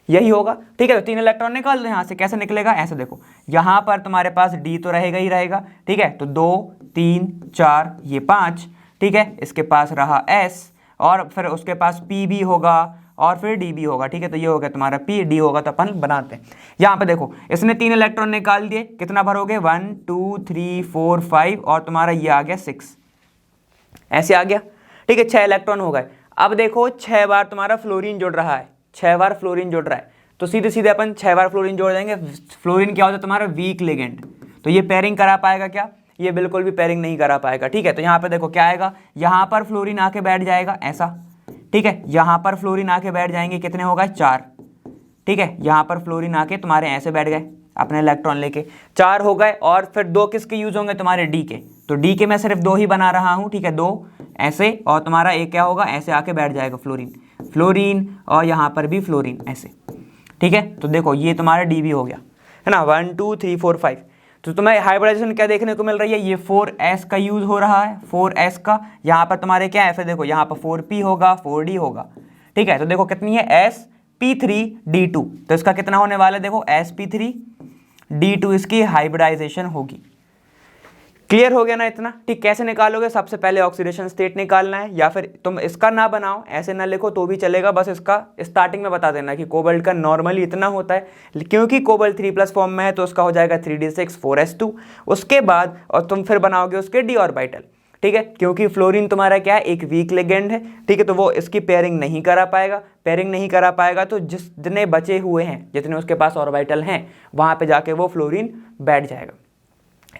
यही होगा, ठीक है। तो 3 इलेक्ट्रॉन निकाल दो यहाँ से, कैसे निकलेगा, ऐसे देखो, यहाँ पर तुम्हारे पास D तो रहेगा ही रहेगा, ठीक है। तो 2 3 4 ये 5, ठीक है। इसके पास रहा S और फिर उसके पास P भी होगा और फिर D भी होगा, ठीक है। तो ये हो गया तुम्हारा P, D होगा तो अपन बनाते हैं। यहाँ पे देखो इसने 3 इलेक्ट्रॉन निकाल दिए, कितना भरोगे 1 2 3 4 5 और तुम्हारा ये आ गया 6, ऐसे आ गया, ठीक है। 6 इलेक्ट्रॉन हो गए। अब देखो 6 बार तुम्हारा फ्लोरीन जुड़ रहा है, 6 बार फ्लोरीन जुड़ रहा है, तो सीधे सीधे अपन 6 बार फ्लोरीन जोड़ देंगे। फ्लोरीन क्या होता है तुम्हारा वीक लिगेंड, तो ये पेयरिंग करा पाएगा क्या, ये बिल्कुल भी पेयरिंग नहीं करा पाएगा, ठीक है। तो यहाँ पे देखो क्या आएगा, यहाँ पर फ्लोरीन आके बैठ जाएगा ऐसा, ठीक है। यहाँ पर फ्लोरीन आके बैठ जाएंगे, कितने हो गए 4, ठीक है। यहाँ पर फ्लोरीन आके तुम्हारे ऐसे बैठ गए अपने इलेक्ट्रॉन लेके, 4 हो गए। और फिर 2 किसके यूज होंगे तुम्हारे D के, तो D के मैं सिर्फ 2 ही बना रहा हूँ, ठीक है, 2 ऐसे, और तुम्हारा एक क्या होगा ऐसे आके बैठ जाएगा फ्लोरीन, फ्लोरीन और यहाँ पर भी फ्लोरीन ऐसे, ठीक है। तो देखो ये तुम्हारा D भी हो गया, है ना, 1 2 3 4 5। तो तुम्हें हाइब्रिडाइजेशन क्या देखने को मिल रही है, ये 4s का यूज हो रहा है, 4s का। यहाँ पर तुम्हारे क्या है, फिर देखो यहाँ पर 4p होगा 4d होगा, ठीक है। तो देखो कितनी है sp3d2, तो इसका कितना होने वाला है, देखो sp3d2 इसकी हाइब्रिडाइजेशन होगी। क्लियर हो गया ना इतना, ठीक। कैसे निकालोगे, सबसे पहले ऑक्सीडेशन स्टेट निकालना है, या फिर तुम इसका ना बनाओ, ऐसे ना लिखो तो भी चलेगा, बस इसका स्टार्टिंग में बता देना कि कोबाल्ट का नॉर्मली इतना होता है, क्योंकि कोबाल्ट 3+ फॉर्म में है तो उसका हो जाएगा 3d6 4s2। उसके बाद और तुम फिर बनाओगे उसके d ऑर्बिटल, ठीक है, क्योंकि फ्लोरीन तुम्हारा क्या है, एक वीक लिगेंड है, ठीक है। तो वो इसकी पेयरिंग नहीं करा पाएगा, पेयरिंग नहीं करा पाएगा तो जितने बचे हुए हैं, जितने उसके पास ऑर्बिटल हैं, वहां पे जाके वो फ्लोरीन बैठ जाएगा।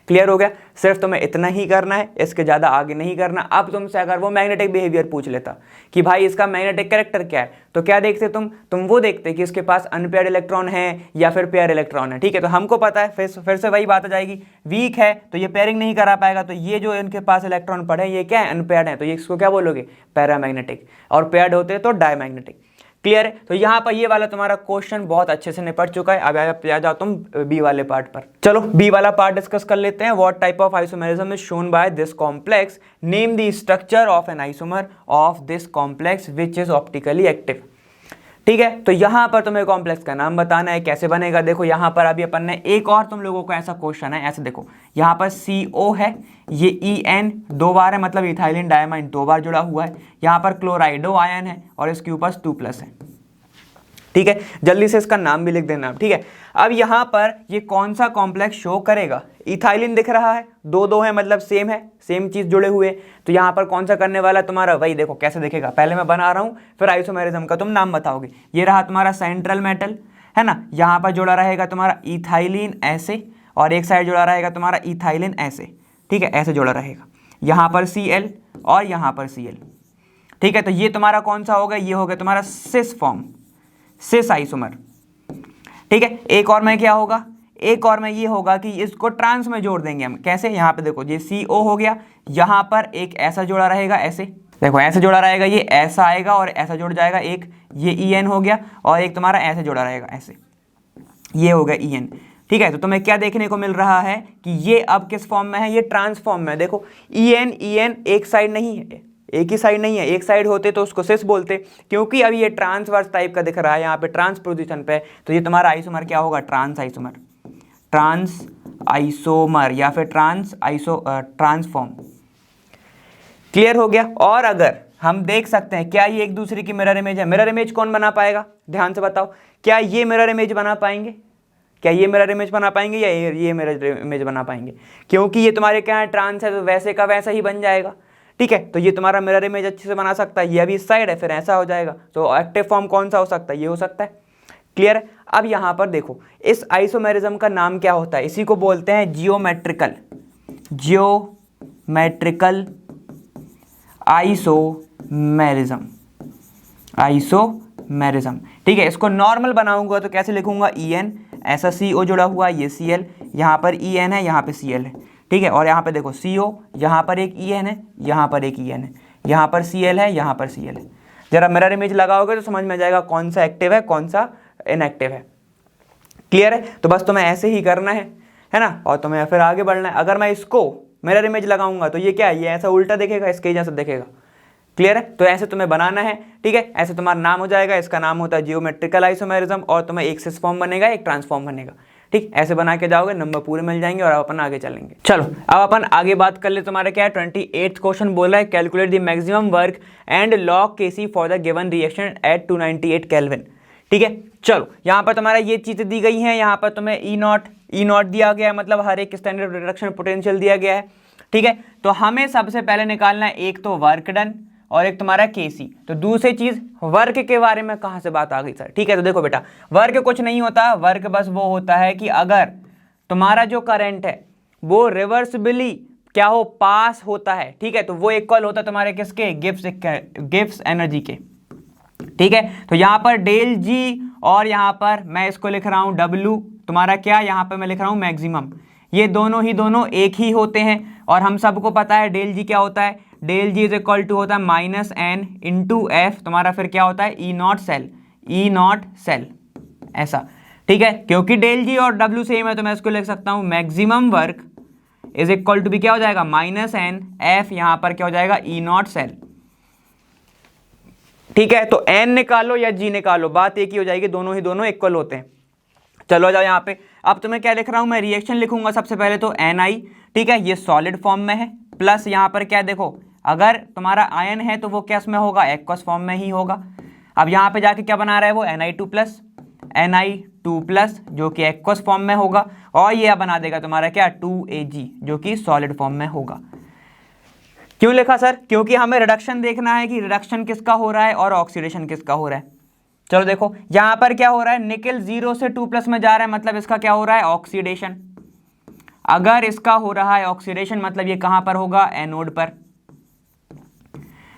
क्लियर हो गया, सिर्फ तुम्हें इतना ही करना है, इसके ज़्यादा आगे नहीं करना। अब तुमसे अगर वो मैग्नेटिक बिहेवियर पूछ लेता कि भाई इसका मैग्नेटिक कैरेक्टर क्या है, तो क्या देखते तुम वो देखते कि इसके पास अनपेयर्ड इलेक्ट्रॉन है या फिर पेयर इलेक्ट्रॉन है, ठीक है। तो हमको पता है, फिर से वही बात आ जाएगी, वीक है तो ये पेयरिंग नहीं करा पाएगा, तो ये जो इनके पास इलेक्ट्रॉन पड़े ये क्या है, अनपेयर्ड है, तो ये इसको क्या बोलोगे, पैरामैग्नेटिक, और पेयर्ड होते तो डायमैग्नेटिक। क्लियर है, तो यहाँ पर ये वाला तुम्हारा क्वेश्चन बहुत अच्छे से निपट चुका है। अब आ जाओ तुम बी वाले पार्ट पर। चलो बी वाला पार्ट डिस्कस कर लेते हैं। What type of isomerism is shown by this complex, name the structure of an isomer of this complex which is optically active. ठीक है, तो यहाँ पर तुम्हें कॉम्प्लेक्स का नाम बताना है, कैसे बनेगा। देखो यहाँ पर अभी अपन ने एक और तुम लोगों को ऐसा क्वेश्चन है, ऐसे देखो यहाँ पर CO है, ये EN 2 बार है, मतलब इथाइलिन डायमाइड 2 बार जुड़ा हुआ है। यहाँ पर क्लोराइडो आयन है और इसके ऊपर 2+ है। ठीक है, जल्दी से इसका नाम भी लिख देना। ठीक है, अब यहाँ पर ये कौन सा कॉम्प्लेक्स शो करेगा, इथाइलिन दिख रहा है, 2 है मतलब सेम है, सेम चीज जुड़े हुए। तो यहाँ पर कौन सा करने वाला तुम्हारा, वही देखो कैसे दिखेगा। पहले मैं बना रहा हूँ, फिर आइसोमेरिज्म का तुम नाम बताओगे। ये रहा तुम्हारा सेंट्रल मेटल, है ना, यहाँ पर जुड़ा रहेगा तुम्हारा इथाइलिन ऐसे, और एक साइड जुड़ा रहेगा तुम्हारा इथाइलिन ऐसे। ठीक है, ऐसे जुड़ा रहेगा, यहाँ पर Cl और यहाँ पर Cl। ठीक है, तो ये तुम्हारा कौन सा होगा, ये होगा तुम्हारा सिस फॉर्म, सिस आइसोमर। ठीक है, एक और में क्या होगा, एक और में ये होगा कि इसको ट्रांस में जोड़ देंगे हम। कैसे, यहाँ पे देखो ये CO हो गया, यहाँ पर एक ऐसा जोड़ा रहेगा ऐसे, देखो ऐसे जोड़ा रहेगा, ये ऐसा आएगा और ऐसा जुड़ जाएगा, एक ये EN हो गया और एक तुम्हारा ऐसे जोड़ा रहेगा ऐसे, ये हो गया EN। ठीक है, तो तुम्हें क्या देखने को मिल रहा है कि ये अब किस फॉर्म में है, ये ट्रांस फॉर्म में है। देखो EN एक साइड नहीं है, एक ही साइड नहीं है, एक साइड होते तो उसको सिस बोलते, क्योंकि अब ये ट्रांसवर्स टाइप का दिख रहा है यहाँ पे ट्रांस पोजीशन पे, तो ये तुम्हारा आइसोमर क्या होगा, ट्रांस आइसोमर, ट्रांस आइसोमर या फिर ट्रांसफॉर्म। क्लियर हो गया। और अगर हम देख सकते हैं क्या ये एक दूसरे की मिरर इमेज है, मिरर इमेज कौन बना पाएगा, ध्यान से बताओ, क्या ये मिरर इमेज बना पाएंगे, क्या ये मिरर इमेज बना पाएंगे या ये मिरर इमेज बना पाएंगे, क्योंकि ये तुम्हारे क्या है, ट्रांस है, तो वैसे का वैसा ही बन जाएगा। ठीक है, तो ये तुम्हारा मिरर इमेज अच्छे से बना सकता है, ये अभी इस साइड है फिर ऐसा हो जाएगा, तो एक्टिव फॉर्म कौन सा हो सकता है, ये हो सकता है। क्लियर है। अब यहाँ पर देखो इस आइसोमेरिज्म का नाम क्या होता है, इसी को बोलते हैं जियोमेट्रिकल आइसोमेरिज्म, आइसोमेरिज्म। ठीक है, इसको नॉर्मल बनाऊंगा तो कैसे लिखूंगा, EN ऐसा CO जुड़ा हुआ, ये Cl, यहाँ पर EN है, यहाँ पे Cl है। ठीक है, और यहाँ पे देखो CO, यहाँ पर एक EN है, यहाँ पर एक EN है, यहाँ पर Cl है, यहाँ पर Cl है। जरा मिरर इमेज लगाओगे तो समझ में आ जाएगा कौन सा एक्टिव है कौन सा इनएक्टिव है। क्लियर है, तो बस तुम्हें ऐसे ही करना है ना, और तुम्हें फिर आगे बढ़ना है। अगर मैं इसको मिरर इमेज लगाऊंगा तो ये क्या है, ये ऐसा उल्टा दिखेगा, इसके जैसा दिखेगा। क्लियर है? तो ऐसे तुम्हें बनाना है, ठीक है, ऐसे तुम्हारा नाम हो जाएगा, इसका नाम होता है जियोमेट्रिकल आइसोमेरिज्म, और तुम्हें एक सिस फॉर्म बनेगा, एक ट्रांसफॉर्म बनेगा, ठीक, ऐसे बना के जाओगे, नंबर पूरे मिल जाएंगे और अपन आगे चलेंगे। चलो अब अपन आगे बात कर ले, तुम्हारा क्या है 28th क्वेश्चन बोल रहा है calculate the maximum work and log KC for the given reaction at 298 kelvin, ठीक है। चलो यहाँ पर तुम्हारा ये चीजें दी गई हैं, यहाँ पर तुम्हें ई नॉट दिया गया है, मतलब हर एक स्टैंडर्ड रिडक्शन पोटेंशियल दिया गया है, ठीक है। तो हमें सबसे पहले निकालना है एक तो वर्क डन और एक तुम्हारा केसी। तो दूसरी चीज वर्क के बारे में कहां से बात आ गई सर, ठीक है। तो देखो बेटा, वर्क कुछ नहीं होता, वर्क बस वो होता है कि अगर तुम्हारा जो करंट है वो रिवर्सिबली क्या हो, पास होता है, ठीक है, तो वो इक्वल होता है तुम्हारे किसके, गिब्स एनर्जी के, ठीक है। तो यहां पर डेल जी और यहां पर मैं इसको लिख रहा हूं डब्ल्यू, तुम्हारा क्या यहां पर मैं लिख रहा हूं मैक्सिमम, ये दोनों एक ही होते हैं, और हम सबको पता है डेल जी क्या होता है, del G is equal to होता है माइनस एन इंटू एफ, तुम्हारा फिर क्या होता है ई नॉट सेल, ऐसा, ठीक है। क्योंकि डेल जी और डब्ल्यू सेम है तो मैं इसको लिख सकता हूं maximum work is equal to भी क्या हो जाएगा माइनस एन एफ, यहां पर क्या हो जाएगा ई नॉट सेल, ठीक है। तो एन निकालो या जी निकालो, बात एक ही हो जाएगी, दोनों इक्वल होते हैं। चलो जाओ यहाँ पे, अब तुम्हें क्या लिख रहा हूं मैं, रिएक्शन लिखूंगा सबसे पहले तो NI, ठीक है, ये सॉलिड फॉर्म में है, प्लस यहाँ पर क्या देखो, अगर तुम्हारा आयन है तो वो क्या में होगा, एक्वस फॉर्म में ही होगा। अब यहाँ पे जाके क्या बना रहा है वो Ni2 प्लस जो कि एक्वस फॉर्म में होगा, और ये बना देगा तुम्हारा क्या 2Ag जो कि सॉलिड फॉर्म में होगा। क्यों लिखा सर, क्योंकि हमें रिडक्शन देखना है कि रिडक्शन किसका हो रहा है और ऑक्सीडेशन किसका हो रहा है। चलो देखो यहां पर क्या हो रहा है, निकल 0 से 2+ में जा रहा है, मतलब इसका क्या हो रहा है ऑक्सीडेशन। अगर इसका हो रहा है ऑक्सीडेशन मतलब ये कहां पर होगा, एनोड पर,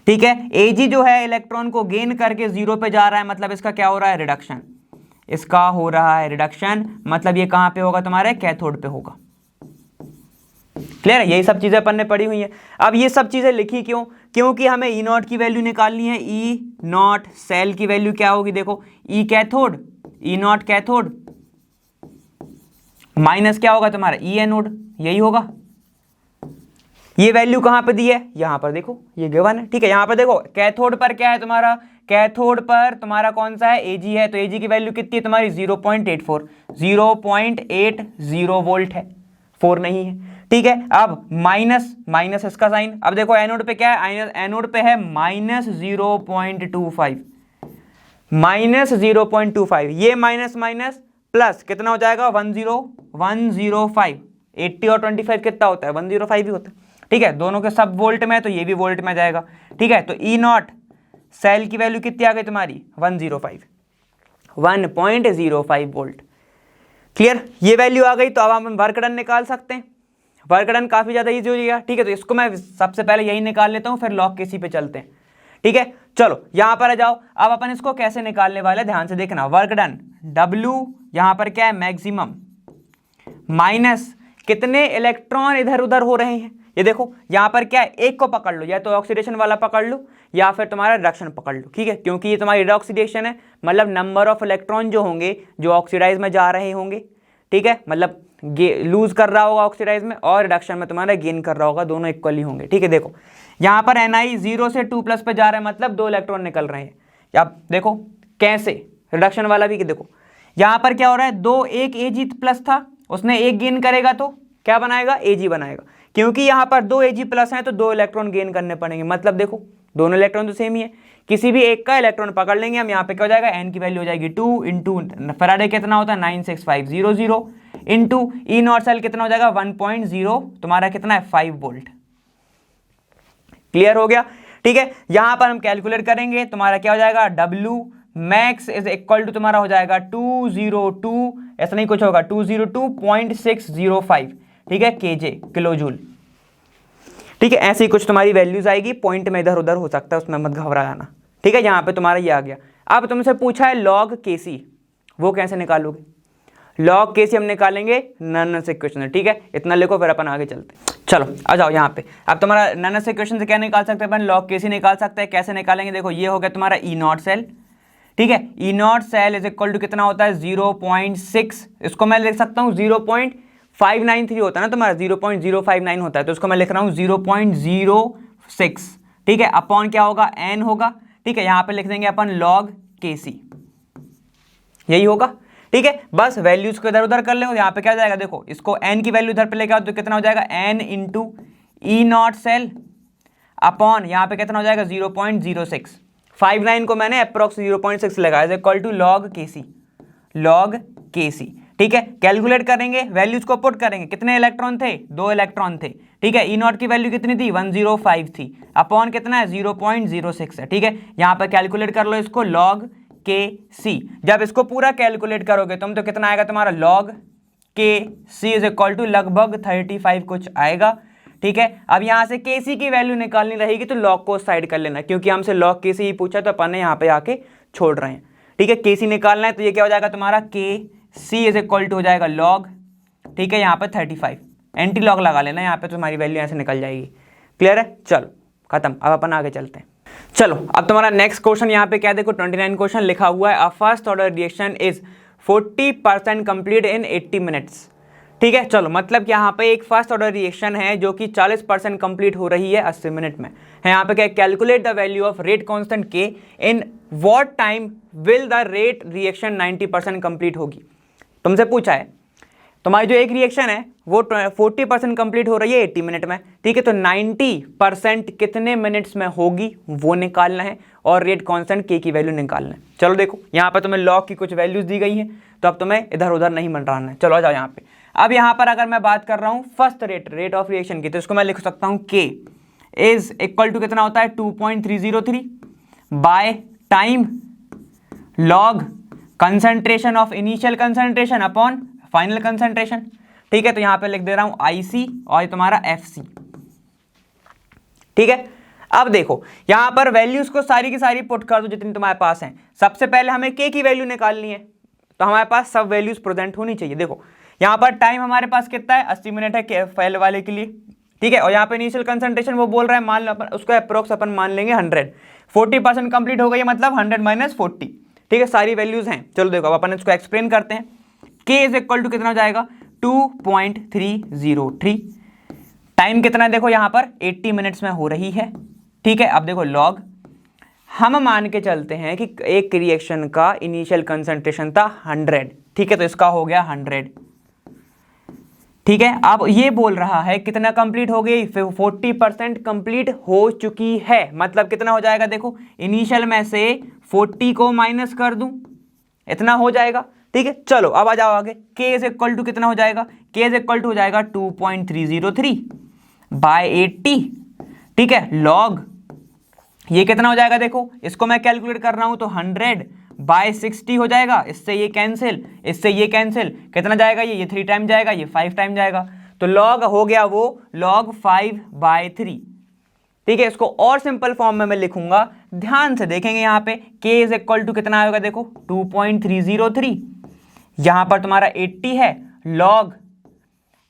ठीक है। Ag जो है इलेक्ट्रॉन को गेन करके 0 पे जा रहा है, मतलब इसका क्या हो रहा है रिडक्शन, इसका हो रहा है रिडक्शन, मतलब ये कहां पे होगा तुम्हारे कैथोड पे होगा। क्लियर है, यही सब चीजें अपन ने पढ़ी हुई है। अब ये सब चीजें लिखी क्यों, क्योंकि हमें ई नॉट की वैल्यू निकालनी है, ई नॉट सेल की वैल्यू क्या होगी, देखो ई कैथोड, ई नॉट कैथोड माइनस क्या होगा तुम्हारा ई एनोड, यही होगा। ये वैल्यू कहां पे दी है, यहां पर देखो ये गिवन है, ठीक है। यहां पर देखो कैथोड पर क्या है तुम्हारा, कैथोड पर तुम्हारा कौन सा है, Ag है, तो Ag की वैल्यू कितनी है तुम्हारी 0.80 वोल्ट है, 4 नहीं है, ठीक है। अब माइनस इसका साइन, अब देखो एनोड पे क्या है, एनोड पे है -0.25, ये माइनस प्लस कितना हो जाएगा 105, 80 और 25 कितना होता है 105 ही होता है, ठीक है। दोनों के सब वोल्ट में है तो ये भी वोल्ट में जाएगा, ठीक है। तो ई नॉट सेल की वैल्यू कितनी आ गई तुम्हारी 1.05 वोल्ट, क्लियर। ये वैल्यू आ गई, तो अब हम वर्क डन निकाल सकते हैं। वर्क डन काफी ज्यादा इजी हो जाएगा, ठीक है। तो इसको मैं सबसे पहले यही निकाल लेता हूं, फिर लॉग केसी पे चलते हैं, ठीक है। चलो यहां पर आ जाओ, अब अपन इसको कैसे निकालने वाले ध्यान से देखना। वर्क डन W यहां पर क्या है मैक्सिमम, माइनस कितने इलेक्ट्रॉन इधर उधर हो रहे हैं, ये देखो यहां पर क्या है, एक को पकड़ लो, या तो ऑक्सीडेशन वाला पकड़ लो या फिर तुम्हारा रिडक्शन पकड़ लो, ठीक है। क्योंकि ये तुम्हारी ऑक्सीडेशन है, मतलब नंबर ऑफ इलेक्ट्रॉन जो होंगे जो ऑक्सीडाइज में जा रहे होंगे, ठीक है, मतलब लूज कर रहा होगा ऑक्सीडाइज में, और रिडक्शन में तुम्हारा गेन कर रहा होगा, दोनों इक्वली होंगे, ठीक है। देखो यहां पर Ni 0 से 2+ पे जा रहा है, मतलब 2 इलेक्ट्रॉन निकल रहे हैं। अब देखो कैसे, रिडक्शन वाला भी कि देखो यहां पर क्या हो रहा है, एक Ag+ था, उसने एक गेन करेगा तो क्या बनाएगा, Ag बनाएगा। क्योंकि यहां पर 2 Ag+ हैं तो 2 इलेक्ट्रॉन गेन करने पड़ेंगे, मतलब देखो दोनों इलेक्ट्रॉन तो सेम ही है, किसी भी एक का इलेक्ट्रॉन पकड़ लेंगे हम। यहाँ पे क्या हो जाएगा, n की वैल्यू हो जाएगी 2 इंटू फैराडे कितना होता है 96500 इंटू ई नॉट सेल कितना हो जाएगा 1.0 तुम्हारा कितना है 5 वोल्ट। क्लियर हो गया, ठीक है। यहां पर हम कैलकुलेट करेंगे, तुम्हारा क्या हो जाएगा W max is equal to तुम्हारा हो जाएगा 202, ऐसा नहीं कुछ होगा 202.605, ठीक है, केजे किलो जूल, ठीक है। ऐसी कुछ तुम्हारी वैल्यूज आएगी, पॉइंट में इधर उधर हो सकता है, उसमें मत घबरा जाना, ठीक है। यहाँ पे तुम्हारा ये आ गया। अब तुमसे पूछा है लॉग केसी, वो कैसे निकालोगे, लॉग केसी हम निकालेंगे नॉनस इक्वेशन, ठीक है। इतना लिखो फिर अपन आगे चलते हैं। चलो आ जाओ यहाँ पे, अब तुम्हारा नॉनस इक्वेशन से क्या निकाल सकते हैं अपन, लॉग केसी निकाल सकते हैं। कैसे निकालेंगे, देखो ये हो गया तुम्हारा ई नॉट सेल, ठीक है। E naught cell is equal to कितना होता है 0.6, इसको मैं लिख सकता हूँ 0.593 होता है ना तुम्हारा, 0.059 होता है, तो इसको मैं लिख रहा हूँ 0.06, ठीक है, अपॉन क्या होगा, n होगा, ठीक है, यहाँ पे लिख देंगे अपन log kc, यही होगा, ठीक है। बस वैल्यूज को इधर उधर कर लेंगे, यहाँ पे क्या हो जाएगा, देखो इसको n की वैल्यू इधर पे लेके आओ तो कितना हो जाएगा, n into E naught cell upon यहाँ पे कितना हो जाएगा 0.06, 59 को मैंने अप्रोक्स 0.6 लगाया, is equal to log kc, ठीक है। कैलकुलेट करेंगे, वैल्यूज को पुट करेंगे, कितने इलेक्ट्रॉन थे, 2 इलेक्ट्रॉन थे, ठीक है। ई नॉट की वैल्यू कितनी थी, 105 थी, अपॉन कितना है 0.06 है, ठीक है। यहाँ पर कैलकुलेट कर लो इसको log kc, जब इसको पूरा कैलकुलेट करोगे तुम तो कितना आएगा तुम्हारा log kc is equal to लगभग 35 कुछ आएगा, ठीक है। अब यहाँ से kc की वैल्यू निकालनी रहेगी तो log को साइड कर लेना, क्योंकि हमसे log kc ही पूछा तो अपन ने यहाँ पे आके छोड़ रहे हैं, ठीक है। kc निकालना है तो ये क्या हो जाएगा तुम्हारा kc इज इक्वल टू हो जाएगा log, ठीक है, यहाँ पे 35, एंटी लॉग लगा लेना, यहाँ पे तुम्हारी वैल्यू ऐसे निकल जाएगी, क्लियर है। चलो खत्म, अब अपन आगे चलते हैं। चलो अब तुम्हारा नेक्स्ट क्वेश्चन यहाँ पे क्या देखो, 29 क्वेश्चन लिखा हुआ है, a first order reaction is 40% complete in 80 minutes, ठीक है। चलो मतलब कि यहाँ पे एक फर्स्ट ऑर्डर रिएक्शन है जो कि 40% कंप्लीट हो रही है 80 मिनट में है। यहाँ पे क्या, calculate the value of rate constant के in what time will the rate reaction 90% complete होगी। तुमसे पूछा है तुम्हारी जो एक रिएक्शन है वो 40% कंप्लीट हो रही है 80 मिनट में, ठीक है, तो 90% कितने मिनट्स में होगी वो निकालना है और रेट कांस्टेंट के की वैल्यू निकालना है। चलो देखो यहाँ पर तुम्हें लॉग की कुछ वैल्यूज दी गई हैं, तो अब तुम्हें इधर उधर नहीं मंडराना है। चलो आ जाओ यहाँ पे। अब यहाँ पर अगर मैं बात कर रहा हूँ फर्स्ट रेट ऑफ रिएक्शन की, तो इसको मैं लिख सकता हूँ के इज इक्वल टू कितना होता है 2.303 by time log concentration of initial concentration upon final concentration, ठीक है। तो यहां पे लिख दे रहा हूं IC और तुम्हारा FC, ठीक है। अब देखो यहां पर वैल्यूज को सारी की सारी पुट कर दो जितनी तुम्हारे पास हैं। सबसे पहले हमें K की वैल्यू निकालनी है, तो हमारे पास सब वैल्यूज प्रेजेंट होनी चाहिए। देखो यहां पर टाइम हमारे पास कितना है, 80 मिनट है पहले वाले के लिए, ठीक है। और यहाँ पे इनिशियल कंसंट्रेशन वो बोल रहा है, मान लो अपन उसको अप्रोक्स अपन मान लेंगे 100, 40% कंप्लीट हो गई मतलब 100 माइनस 40, ठीक है, सारी वैल्यूज हैं। चलो देखो अब अपन इसको एक्सप्लेन करते हैं। K इज इक्वल टू कितना हो जाएगा 2.303, टाइम कितना है देखो यहाँ पर 80 मिनट्स में हो रही है, ठीक है। अब देखो लॉग, हम मान के चलते हैं कि एक रिएक्शन का इनिशियल कंसंट्रेशन था 100, ठीक है, तो इसका हो गया 100, ठीक है। अब ये बोल रहा है कितना कंप्लीट हो गई, 40% कंप्लीट हो चुकी है, मतलब कितना हो जाएगा देखो, इनिशियल में से 40 को माइनस कर दूं इतना हो जाएगा, ठीक है। चलो अब आ जाओ आगे। K इज इक्वल टू कितना हो जाएगा, K इज इक्वल टू हो जाएगा 2.303 बाय 80, ठीक है, लॉग ये कितना हो जाएगा देखो, इसको मैं कैलकुलेट कर रहा हूं तो 100 बाय 60 हो जाएगा, इससे ये कैंसिल, इससे ये कैंसिल, कितना जाएगा ये 3 टाइम जाएगा, ये 5 टाइम जाएगा, तो लॉग हो गया वो log 5/3, ठीक है। इसको और सिंपल फॉर्म में मैं लिखूंगा, ध्यान से देखेंगे यहाँ पे K इज इक्वल टू कितना आएगा देखो 2.303, यहां पर तुम्हारा 80 है, log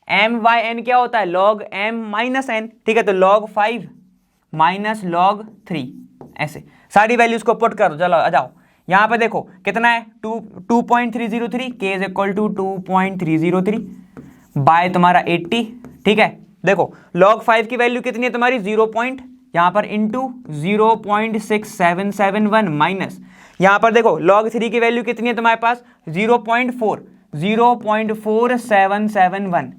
m/n क्या होता है, log m माइनस n, ठीक है, तो log 5 माइनस log 3, ऐसे सारी वैल्यूज को पुट करो। चलो आ जाओ यहां पे देखो कितना है 2.303, K is equal to 2.303 by तुम्हारा 80, ठीक है। देखो log 5 की वैल्यू कितनी है तुम्हारी 0. यहां पर इंटू 0.6771 माइनस यहां पर देखो log 3 की वैल्यू कितनी है तुम्हारे पास 0.4771,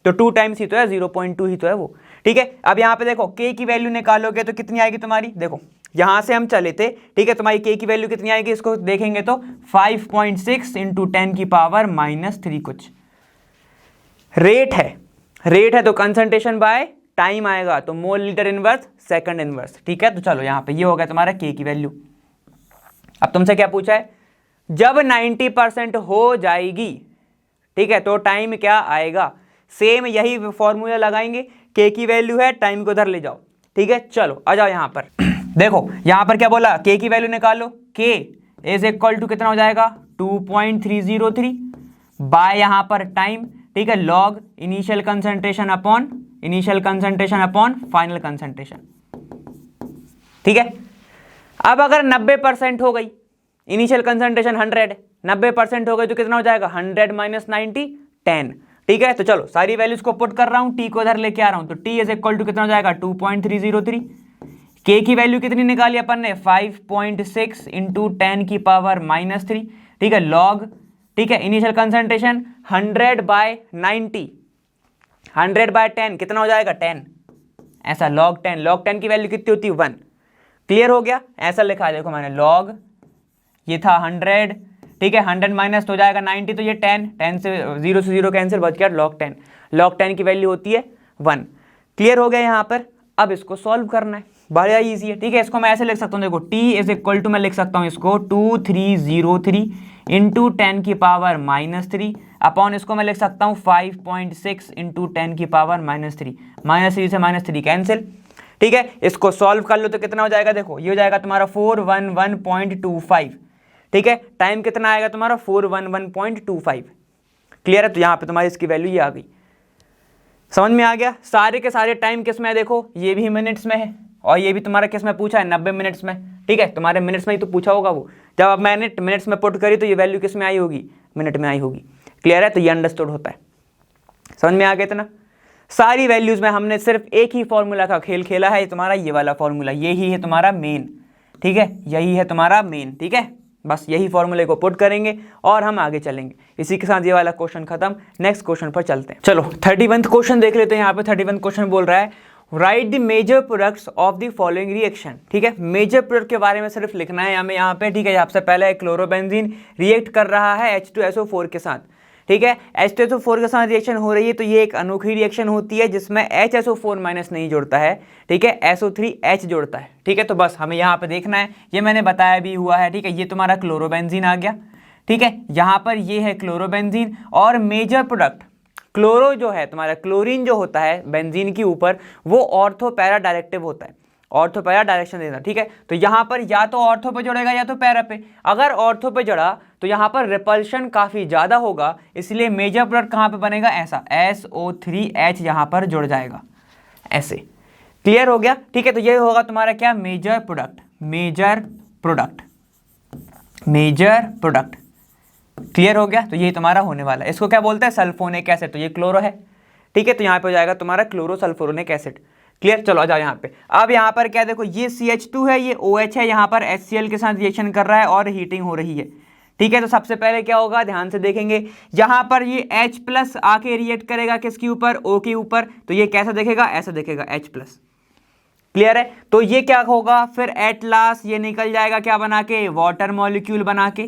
तो 2 टाइम्स ही तो है, 0.2 ही तो है वो, ठीक है। अब यहां पे देखो K की वैल्यू निकालोगे तो कितनी आएगी तुम्हारी, देखो यहां से हम चले थे, ठीक है, तुम्हारी K की वैल्यू कितनी आएगी इसको देखेंगे तो 5.6 इंटू 10 की पावर -3 कुछ रेट है तो कंसंट्रेशन बाय टाइम आएगा, तो mole litre inverse second inverse, ठीक है। तो चलो यहाँ पे ये हो गया तुम्हारा K की वैल्यू। अब तुमसे क्या पूछा है, जब 90% हो जाएगी, ठीक है, तो टाइम क्या आएगा, सेम यही फॉर्मूला लगाएंगे, K की वैल्यू है, टाइम को उधर ले जाओ, ठीक है। चलो आ जाओ यहाँ पर देखो यहाँ पर क्या बोला, K की वैल्यू निकालो, K इज इक्वल टू कितना हो जाएगा 2.303 बाय यहाँ पर टाइम, ठीक है, log initial concentration upon final concentration, ठीक है। अब अगर 90% हो गई, इनिशियल कंसंट्रेशन 100, 90% हो गई तो कितना हो जाएगा 100 माइनस 90 10, ठीक है। तो चलो सारी वैल्यूज को पुट कर रहा हूं, T को इधर लेके आ रहा हूं, तो T इज इक्वल टू कितना हो जाएगा 2.303, के की वैल्यू कितनी निकाली अपन ने 5.6 इंटू 10⁻³ ठीक है लॉग, ठीक है इनिशियल कंसंट्रेशन 100/90, 100/10 कितना हो जाएगा 10, ऐसा log 10 की वैल्यू कितनी होती है 1। क्लियर हो गया, ऐसा लिखा देखो मैंने log, ये था 100, ठीक है 100 माइनस हो जाएगा 90 तो ये 10 से 0 से 0 कैंसिल, बच गया log 10 की वैल्यू होती है 1। क्लियर हो गया यहाँ पर। अब इसको सॉल्व करना है, बड़ा इजी है, ठीक है। इसको मैं ऐसे लिख सकता हूँ, देखो t इज इक्वल टू, मैं लिख सकता हूँ इसको 2303 इंटू 10⁻³ अपॉन इसको मैं लिख सकता हूँ 5.6 इंटू 10⁻³ -3 से -3 कैंसिल, ठीक है। इसको सॉल्व कर लो तो कितना हो जाएगा, देखो ये हो जाएगा तुम्हारा 411.25, ठीक है। टाइम कितना आएगा तुम्हारा 411.25। क्लियर है, तो यहाँ पे तुम्हारी इसकी वैल्यू ये आ गई। समझ में आ गया। सारे के सारे टाइम किस में है, देखो ये भी मिनट्स में है और ये भी तुम्हारा किस में पूछा है 90 मिनट्स में, ठीक है। तुम्हारे मिनट्स में ही तो पूछा होगा वो, जब अब मैंने मिनट्स में पुट करी तो ये वैल्यू किस में आई होगी, मिनट में आई होगी। क्लियर है, तो ये अंडरस्टूड होता है। समझ में आ गया इतना। सारी वैल्यूज में हमने सिर्फ एक ही फॉर्मूला का खेल खेला है, तुम्हारा ये वाला फॉर्मूला, यही है तुम्हारा मेन, ठीक है, यही है तुम्हारा मेन, ठीक है। बस यही फॉर्मूले को पुट करेंगे और हम आगे चलेंगे। इसी के साथ ये वाला क्वेश्चन खत्म, नेक्स्ट क्वेश्चन पर चलते हैं। चलो 31वां क्वेश्चन देख लेते हैं। यहाँ पे 31वां क्वेश्चन बोल रहा है write the major products of the following reaction, ठीक है। मेजर प्रोडक्ट के बारे में सिर्फ लिखना है हमें यहाँ पे, ठीक है। सबसे पहले क्लोरोबेंजीन रिएक्ट कर रहा है H2SO4 के साथ, ठीक है। H2SO4 के साथ रिएक्शन हो रही है तो ये एक अनोखी रिएक्शन होती है जिसमें HSO4 माइनस नहीं जुड़ता है, ठीक है, SO3H जुड़ता है, ठीक है। तो बस हमें यहाँ पे देखना है, ये मैंने बताया भी हुआ है, ठीक है। ये तुम्हारा क्लोरोबेंजीन आ गया, ठीक है। यहाँ पर ये है क्लोरोबेंजीन और मेजर प्रोडक्ट क्लोरो जो है तुम्हारा, क्लोरीन जो होता है बेंजीन के ऊपर, वो ऑर्थो पैरा डायरेक्टिव होता है, ऑर्थो पैरा डायरेक्शन देना, ठीक है। तो यहाँ पर या तो ऑर्थो पे जुड़ेगा या तो पैरा पे। अगर ऑर्थो पे जुड़ा तो यहाँ पर रिपल्शन काफ़ी ज़्यादा होगा, इसलिए मेजर प्रोडक्ट कहाँ पे बनेगा, ऐसा SO3H यहाँ पर जुड़ जाएगा, ऐसे। क्लियर हो गया, ठीक है। तो ये होगा तुम्हारा क्या, major product, major product, major product. Clear हो गया, तो ये तुम्हारा होने वाला है। इसको क्या बोलते हैं, सल्फोनिक एसिड, तो ये क्लोरो है, ठीक है। तो यहाँ पे हो जाएगा तुम्हारा क्लोरोसल्फोनिक एसिड। क्लियर, चलो आ जाओ यहाँ पे। अब यहाँ पर क्या देखो, ये CH2 है, ये OH है, यहाँ पर HCl के साथ रिएक्शन कर रहा है और हीटिंग हो रही है, ठीक है। तो सबसे पहले क्या होगा, ध्यान से देखेंगे, यहाँ पर ये H+ आके रिएक्ट करेगा किसके ऊपर, O के ऊपर, तो ये कैसा दिखेगा, ऐसा दिखेगा H+। क्लियर है, तो ये क्या होगा, फिर एट लास्ट ये निकल जाएगा क्या बना के, वाटर मॉलिक्यूल बना के,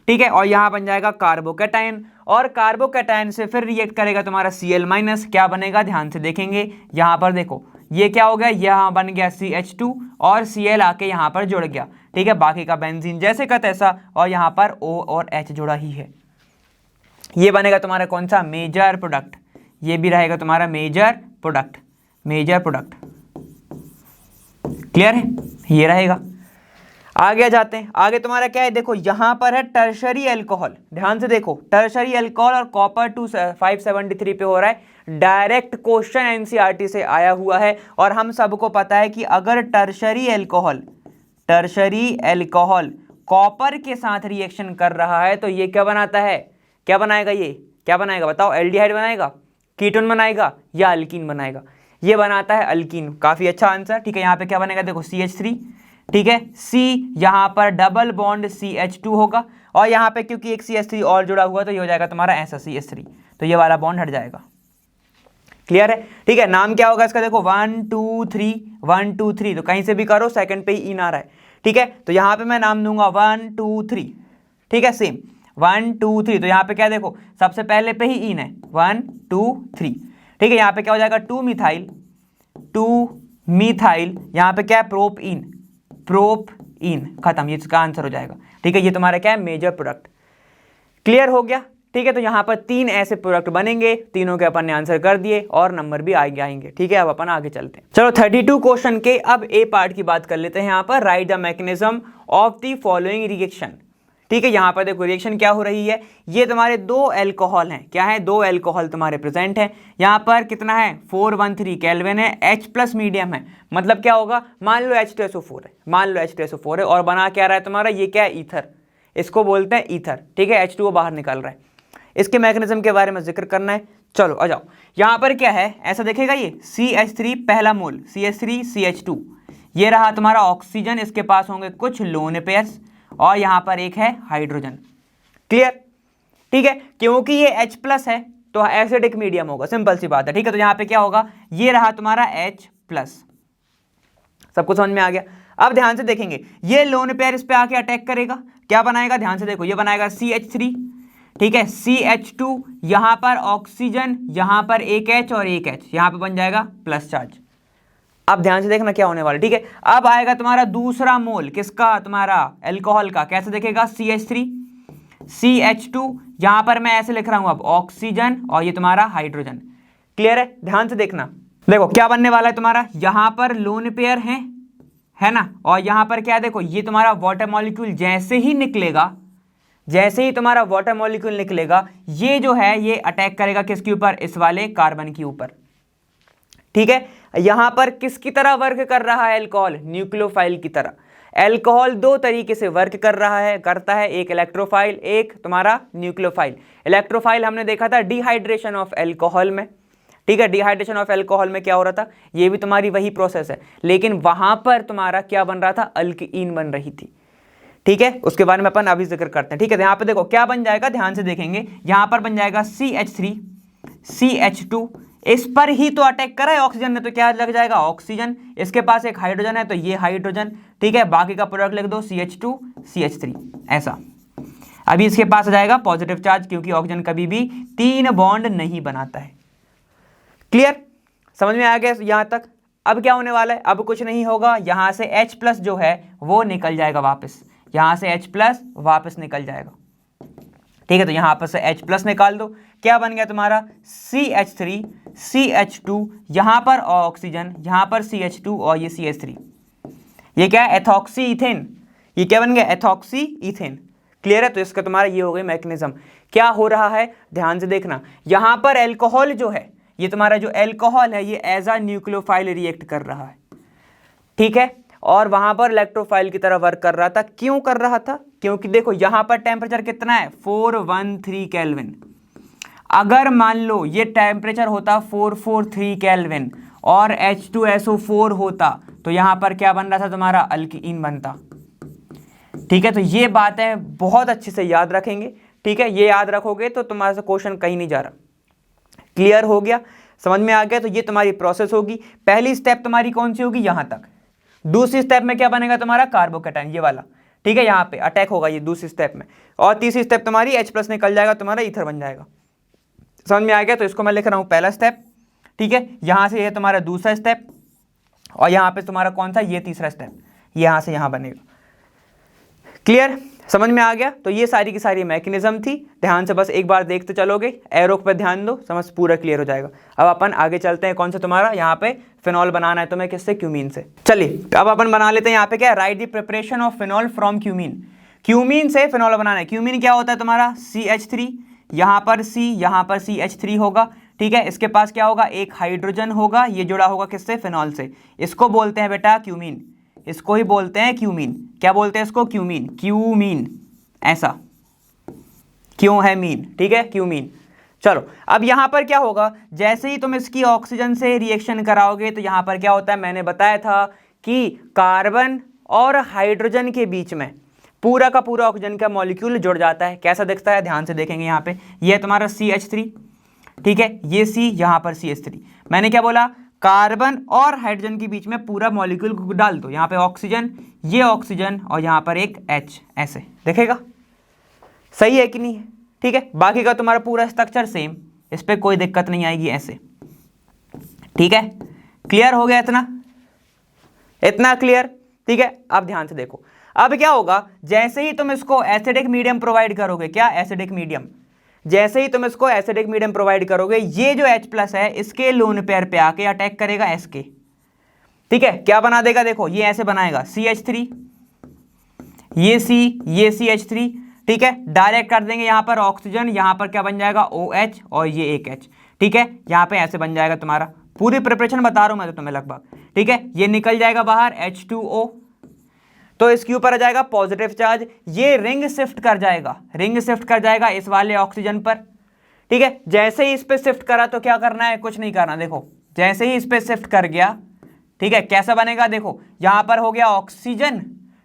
ठीक है। और यहाँ बन जाएगा कार्बोकैटायन, और कार्बोकैटायन से फिर रिएक्ट करेगा तुम्हारा Cl-, क्या बनेगा, ध्यान से देखेंगे। यहाँ पर देखो ये क्या हो गया, यहाँ बन गया CH2 और Cl आके यहाँ पर जुड़ गया, ठीक है। बाकी का बेंजीन जैसे का तैसा, और यहाँ पर O और H जुड़ा ही है। ये बनेगा तुम्हारा कौन सा, मेजर प्रोडक्ट। ये भी रहेगा तुम्हारा major product, major product. Clear है, ये रहेगा। आगे जाते हैं, आगे तुम्हारा क्या है, देखो यहाँ पर है टर्शरी अल्कोहल। ध्यान से देखो, टर्शरी अल्कोहल और कॉपर 573 पे हो रहा है। डायरेक्ट क्वेश्चन एनसीईआरटी से आया हुआ है और हम सबको पता है कि अगर टर्शरी अल्कोहल कॉपर के साथ रिएक्शन कर रहा है तो ये क्या बनाता है, क्या बनाएगा, ये क्या बनाएगा बताओ, एल्डिहाइड बनाएगा, कीटोन बनाएगा या अल्कीन बनाएगा, ये बनाता है अल्कीन। काफी अच्छा आंसर, ठीक है। यहाँ पे क्या बनेगा, देखो CH3, ठीक है, C यहाँ पर डबल बॉन्ड CH2 होगा, और यहाँ पे क्योंकि एक CH3 और जुड़ा हुआ तो ये हो जाएगा तुम्हारा ऐसा CH3, तो ये वाला बॉन्ड हट जाएगा। क्लियर है, ठीक है। नाम क्या होगा इसका, देखो 1 2 3 1 2 3, तो कहीं से भी करो, सेकंड पे ही इन आ रहा है, ठीक है। तो यहाँ पे मैं नाम दूंगा 1 2 3, ठीक है, सेम 1 2 3। तो यहाँ पे क्या देखो, सबसे पहले पे ही इन है 1 2 3, ठीक है। यहाँ पे क्या हो जाएगा 2 मिथाइल, यहाँ पे क्या है, प्रोपइन, खत्म, ये इसका आंसर हो जाएगा, ठीक है। ये तुम्हारा क्या है, मेजर प्रोडक्ट। क्लियर हो गया, ठीक है। तो यहाँ पर 3 ऐसे प्रोडक्ट बनेंगे, तीनों के अपन ने आंसर कर दिए और नंबर भी आगे आएंगे, ठीक है। अब अपन आगे चलते हैं। चलो 32 क्वेश्चन के अब ए पार्ट की बात कर लेते हैं। यहाँ पर right the mechanism of the following reaction, ठीक है। यहाँ पर देखो रिएक्शन क्या हो रही है, ये तुम्हारे 2 अल्कोहल हैं, क्या है, 2 अल्कोहल तुम्हारे प्रेजेंट है। यहाँ पर कितना है, 413 केल्विन है, H+ मीडियम है, मतलब क्या होगा, मान लो H2SO4 है, मान लो H2SO4 है, और बना क्या रहा है तुम्हारा, ये क्या है, ईथर, इसको बोलते हैं ईथर, ठीक है। H2O बाहर निकल रहा है, इसके मैकेनिज्म के बारे में जिक्र करना है। चलो आ जाओ, यहाँ पर क्या है, ऐसा देखेगा, ये CH3 पहला मोल, CH3 CH2, ये रहा तुम्हारा ऑक्सीजन, इसके पास होंगे कुछ लोन पेयर्स और यहाँ पर एक है हाइड्रोजन। क्लियर? ठीक है, क्योंकि ये H प्लस है तो एसिडिक मीडियम होगा, सिंपल सी बात है। ठीक है, तो यहाँ पे क्या होगा, ये रहा तुम्हारा H प्लस। सब कुछ समझ में आ गया? अब ध्यान से देखेंगे, ये लोन पेयर इस पे आके अटैक करेगा, क्या बनाएगा, ध्यान से देखो, ये बनाएगा CH3, ठीक है, CH2, यहां पर ऑक्सीजन, यहां पर एक H और एक H, यहां पे बन जाएगा प्लस चार्ज। अब ध्यान से देखना क्या होने वाला, ठीक है। अब आएगा तुम्हारा दूसरा मोल, किसका, तुम्हारा अल्कोहल का, कैसे देखेगा, CH3, CH2, यहां पर मैं ऐसे लिख रहा हूं अब ऑक्सीजन और ये तुम्हारा हाइड्रोजन। क्लियर है? ध्यान से देखना, देखो क्या बनने वाला है तुम्हारा, यहां पर लोन पेयर है ना, और यहां पर क्या, देखो ये तुम्हारा वाटर मॉलिक्यूल जैसे ही निकलेगा, जैसे ही तुम्हारा वाटर मॉलिक्यूल निकलेगा, ये जो है ये अटैक करेगा किसके ऊपर, इस वाले कार्बन के ऊपर। ठीक है, यहां पर किसकी तरह वर्क कर रहा है अल्कोहल, न्यूक्लियोफाइल की तरह। अल्कोहल दो तरीके से वर्क करता है, एक इलेक्ट्रोफाइल, एक तुम्हारा न्यूक्लियोफाइल। इलेक्ट्रोफाइल हमने देखा था डिहाइड्रेशन ऑफ अल्कोहल में, ठीक है, डिहाइड्रेशन ऑफ अल्कोहल में क्या हो रहा था, ये भी तुम्हारी वही प्रोसेस है, लेकिन वहां पर तुम्हारा क्या बन रहा था, अल्कीन बन रही थी। ठीक है, उसके बारे में अपन अभी जिक्र करते हैं। ठीक है, यहाँ पे देखो क्या बन जाएगा, ध्यान से देखेंगे, यहां पर बन जाएगा CH3, CH2, इस पर ही तो अटैक करा है ऑक्सीजन ने, तो क्या लग जाएगा, ऑक्सीजन, इसके पास एक हाइड्रोजन है तो ये हाइड्रोजन, ठीक है, बाकी का प्रोडक्ट लिख दो CH2 CH3 ऐसा। अभी इसके पास आ जाएगा पॉजिटिव चार्ज, क्योंकि ऑक्सीजन कभी भी 3 बॉन्ड नहीं बनाता है। क्लियर? समझ में आ गया यहां तक? अब क्या होने वाला है, अब कुछ नहीं होगा, यहां से H प्लस जो है वो निकल जाएगा वापस, यहां से H प्लस वापस निकल जाएगा। ठीक है, तो यहां पर से H प्लस निकाल दो, क्या बन गया तुम्हारा CH3 CH2, यहां पर ऑक्सीजन, यहां पर CH2 और ये CH3, ये क्या है, एथॉक्सी इथेन, ये क्या बन गया, एथॉक्सी इथेन। क्लियर है? तो इसका तुम्हारा ये हो गई मैकेनिज्म। क्या हो रहा है, ध्यान से देखना, यहां पर अल्कोहल जो है, ये तुम्हारा जो अल्कोहल है ये एज अ न्यूक्लियोफाइल रिएक्ट कर रहा है, ठीक है, और वहां पर इलेक्ट्रोफाइल की तरह वर्क कर रहा था। क्यों कर रहा था, क्योंकि देखो यहां पर टेम्परेचर कितना है, 413 केल्विन। अगर मान लो ये टेम्परेचर होता 443 केल्विन और H2SO4 होता, तो यहां पर क्या बन रहा था, तुम्हारा अल्कीन बनता। ठीक है, तो ये बातें बहुत अच्छे से याद रखेंगे। ठीक है, ये याद रखोगे तो तुम्हारा से क्वेश्चन कहीं नहीं जा रहा। क्लियर हो गया, समझ में आ गया? तो ये तुम्हारी प्रोसेस होगी। पहली स्टेप तुम्हारी कौन सी होगी, यहां तक। दूसरी स्टेप में क्या बनेगा तुम्हारा, कार्बोकैटायन, ये वाला, ठीक है, यहां पे अटैक होगा ये दूसरी स्टेप में। और तीसरी स्टेप तुम्हारी H प्लस निकल जाएगा, तुम्हारा ईथर बन जाएगा। समझ में आ गया? तो इसको मैं लिख रहा हूं पहला स्टेप, ठीक है, यहां से ये तुम्हारा दूसरा स्टेप, और यहां पे तुम्हारा कौन सा, ये तीसरा स्टेप, यहां से यहां बनेगा। क्लियर? समझ में आ गया? तो ये सारी की सारी मैकेनिज्म थी, ध्यान से बस एक बार देखते चलोगे, एरो पे ध्यान दो, समझ पूरा क्लियर हो जाएगा। अब अपन आगे चलते हैं, कौन सा तुम्हारा, यहाँ पे फिनॉल बनाना है तुम्हें, किससे, क्यूमीन से। चलिए अब अपन बना लेते हैं यहाँ पे क्या, right the preparation of phenol from cumene. Cumene से फिनॉल बनाना है। क्यूमीन क्या होता है तुम्हारा, CH3, यहाँ पर C, यहाँ पर CH3 होगा, ठीक है, इसके पास क्या होगा, एक हाइड्रोजन होगा, ये जुड़ा होगा किससे, फिनॉल से। इसको बोलते हैं बेटा क्यूमीन, इसको ही बोलते हैं क्यूमीन। क्या बोलते हैं इसको, क्यूमीन, क्यूमीन, ऐसा, क्यों है मीन, ठीक है, क्यूमीन। चलो अब यहां पर क्या होगा, जैसे ही तुम इसकी ऑक्सीजन से रिएक्शन कराओगे तो यहां पर क्या होता है, मैंने बताया था कि कार्बन और हाइड्रोजन के बीच में पूरा का पूरा ऑक्सीजन का मॉलिक्यूल जुड़ जाता है। कैसा दिखता है, ध्यान से देखेंगे, यहाँ पे ये तुम्हारा CH3, ठीक है, ये C, यहाँ पर CH3। मैंने क्या बोला, कार्बन और हाइड्रोजन के बीच में पूरा मॉलिक्यूल को डाल दो, यहाँ पे ऑक्सीजन, ये ऑक्सीजन, और यहाँ पर एक H, ऐसे दिखेगा। सही है कि नहीं है? ठीक है, बाकी का तुम्हारा पूरा स्ट्रक्चर सेम, इस पर कोई दिक्कत नहीं आएगी, ऐसे। ठीक है, क्लियर हो गया इतना, इतना क्लियर? ठीक है, अब ध्यान से देखो, अब क्या होगा, जैसे ही तुम इसको एसिडिक मीडियम प्रोवाइड करोगे, क्या, एसिडिक मीडियम, जैसे ही तुम इसको एसिडिक मीडियम प्रोवाइड करोगे, ये जो H प्लस है इसके लोन पेयर पे आके अटैक करेगा SK। ठीक है, क्या बना देगा, देखो ये ऐसे बनाएगा, CH3, ये C, ये CH3, ठीक है, डायरेक्ट कर देंगे यहाँ पर ऑक्सीजन, यहाँ पर क्या बन जाएगा, OH, और ये एक H। ठीक है, यहाँ पे ऐसे बन जाएगा तुम्हारा, पूरी प्रिपरेशन बता रहा हूं मैं तो तुम्हें लगभग। ठीक है, ये निकल जाएगा बाहर H2O, तो इसके ऊपर आ जाएगा पॉजिटिव चार्ज, ये रिंग शिफ्ट कर जाएगा, रिंग शिफ्ट कर जाएगा इस वाले ऑक्सीजन पर। ठीक है, जैसे ही इस पे शिफ्ट करा तो क्या करना है, कुछ नहीं करना, देखो जैसे ही इस पे शिफ्ट कर गया, ठीक है, कैसा बनेगा देखो, यहाँ पर हो गया ऑक्सीजन,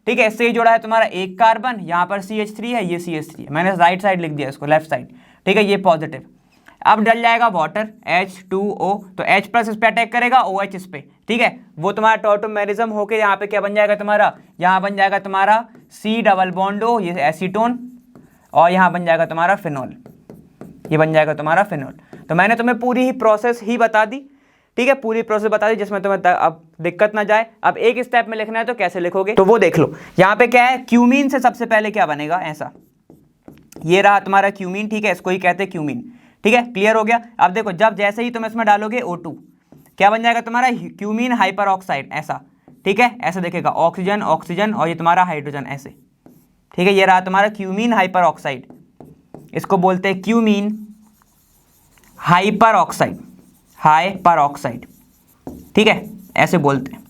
ठीक है, इससे ही जुड़ा है तुम्हारा एक कार्बन, यहाँ पर CH3 है, ये CH3 है, मैंने राइट साइड लिख दिया इसको, लेफ्ट साइड, ठीक है, ये पॉजिटिव। अब डल जाएगा वाटर H2O, तो H प्लस इस पे अटैक करेगा, OH इस पे, ठीक है, वो तुम्हारा टॉटोमेरिज्म होके यहाँ पे क्या बन जाएगा तुम्हारा, यहाँ बन जाएगा तुम्हारा C डबल बॉन्ड O, ये एसीटोन, और यहाँ बन जाएगा तुम्हारा फिनॉल, ये बन जाएगा तुम्हारा फिनॉल। तो मैंने तुम्हें पूरी ही प्रोसेस ही बता दी, ठीक है, पूरी प्रोसेस बता दी, जिसमें तुम्हें अब दिक्कत ना जाए। अब एक स्टेप में लिखना है तो कैसे लिखोगे, तो वो देख लो। यहाँ पे क्या है, क्यूमीन से सबसे पहले क्या बनेगा, ऐसा, ये रहा तुम्हारा क्यूमीन, ठीक है, इसको ही कहते हैं क्यूमीन, ठीक है, क्लियर हो गया। अब देखो, जब जैसे ही तुम इसमें डालोगे O2, क्या बन जाएगा तुम्हारा क्यूमीन हाइपर ऑक्साइड, ऐसा, ठीक है, ऐसा देखेगा, ऑक्सीजन ऑक्सीजन और ये तुम्हारा हाइड्रोजन ऐसे, ठीक है, ये रहा तुम्हारा क्यूमीन हाइपर ऑक्साइड, इसको बोलते हैं cumene hyper oxide, hyper oxide, ठीक है, ऐसे बोलते हैं।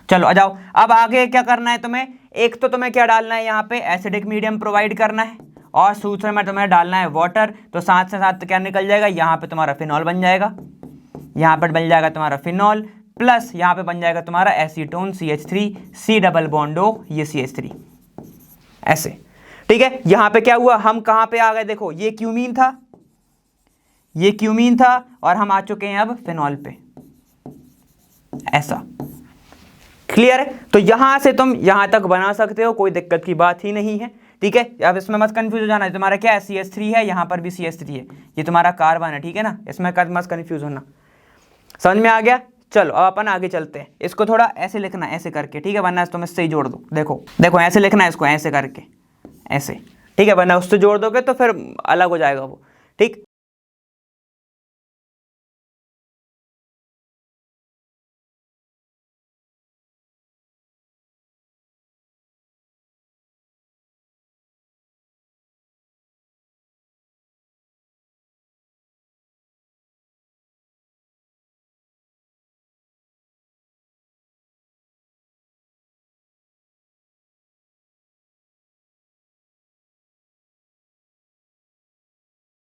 चलो आ जाओ, अब आगे क्या करना है तुम्हें, एक तो तुम्हें क्या डालना है, यहाँ पे एसिडिक मीडियम प्रोवाइड करना है, और दूसरे में तुम्हें डालना है वाटर, तो साथ से साथ क्या निकल जाएगा, यहाँ पे तुम्हारा फिनॉल बन जाएगा, यहाँ पर बन जाएगा तुम्हारा फिनॉल, प्लस यहाँ पे बन जाएगा तुम्हारा acetone CH3, C double bond O, ये CH3, ऐसे, ठीक है। यहाँ पे क्या हुआ, हम कहाँ पे आ गए, देखो ये क्यूमीन था, ये क्यूमीन था, और हम आ चुके हैं अब फिनॉल पे, ऐसा, क्लियर है। तो यहां से तुम यहां तक बना सकते हो, कोई दिक्कत की बात ही नहीं है, ठीक है। अब इसमें मत कंफ्यूज हो जाना, तुम्हारा क्या है, CH3 है, यहाँ पर भी CH3 है, ये तुम्हारा कार्बन है, ठीक है ना, इसमें मत कंफ्यूज होना, समझ में आ गया। चलो अब अपन आगे चलते हैं, इसको थोड़ा ऐसे लिखना, ऐसे करके, ठीक है, वरना तुम इससे ही जोड़ दो, देखो देखो ऐसे लिखना है इसको, ऐसे करके, ऐसे, ठीक है, वरना उससे जोड़ दोगे तो फिर अलग हो जाएगा वो, ठीक।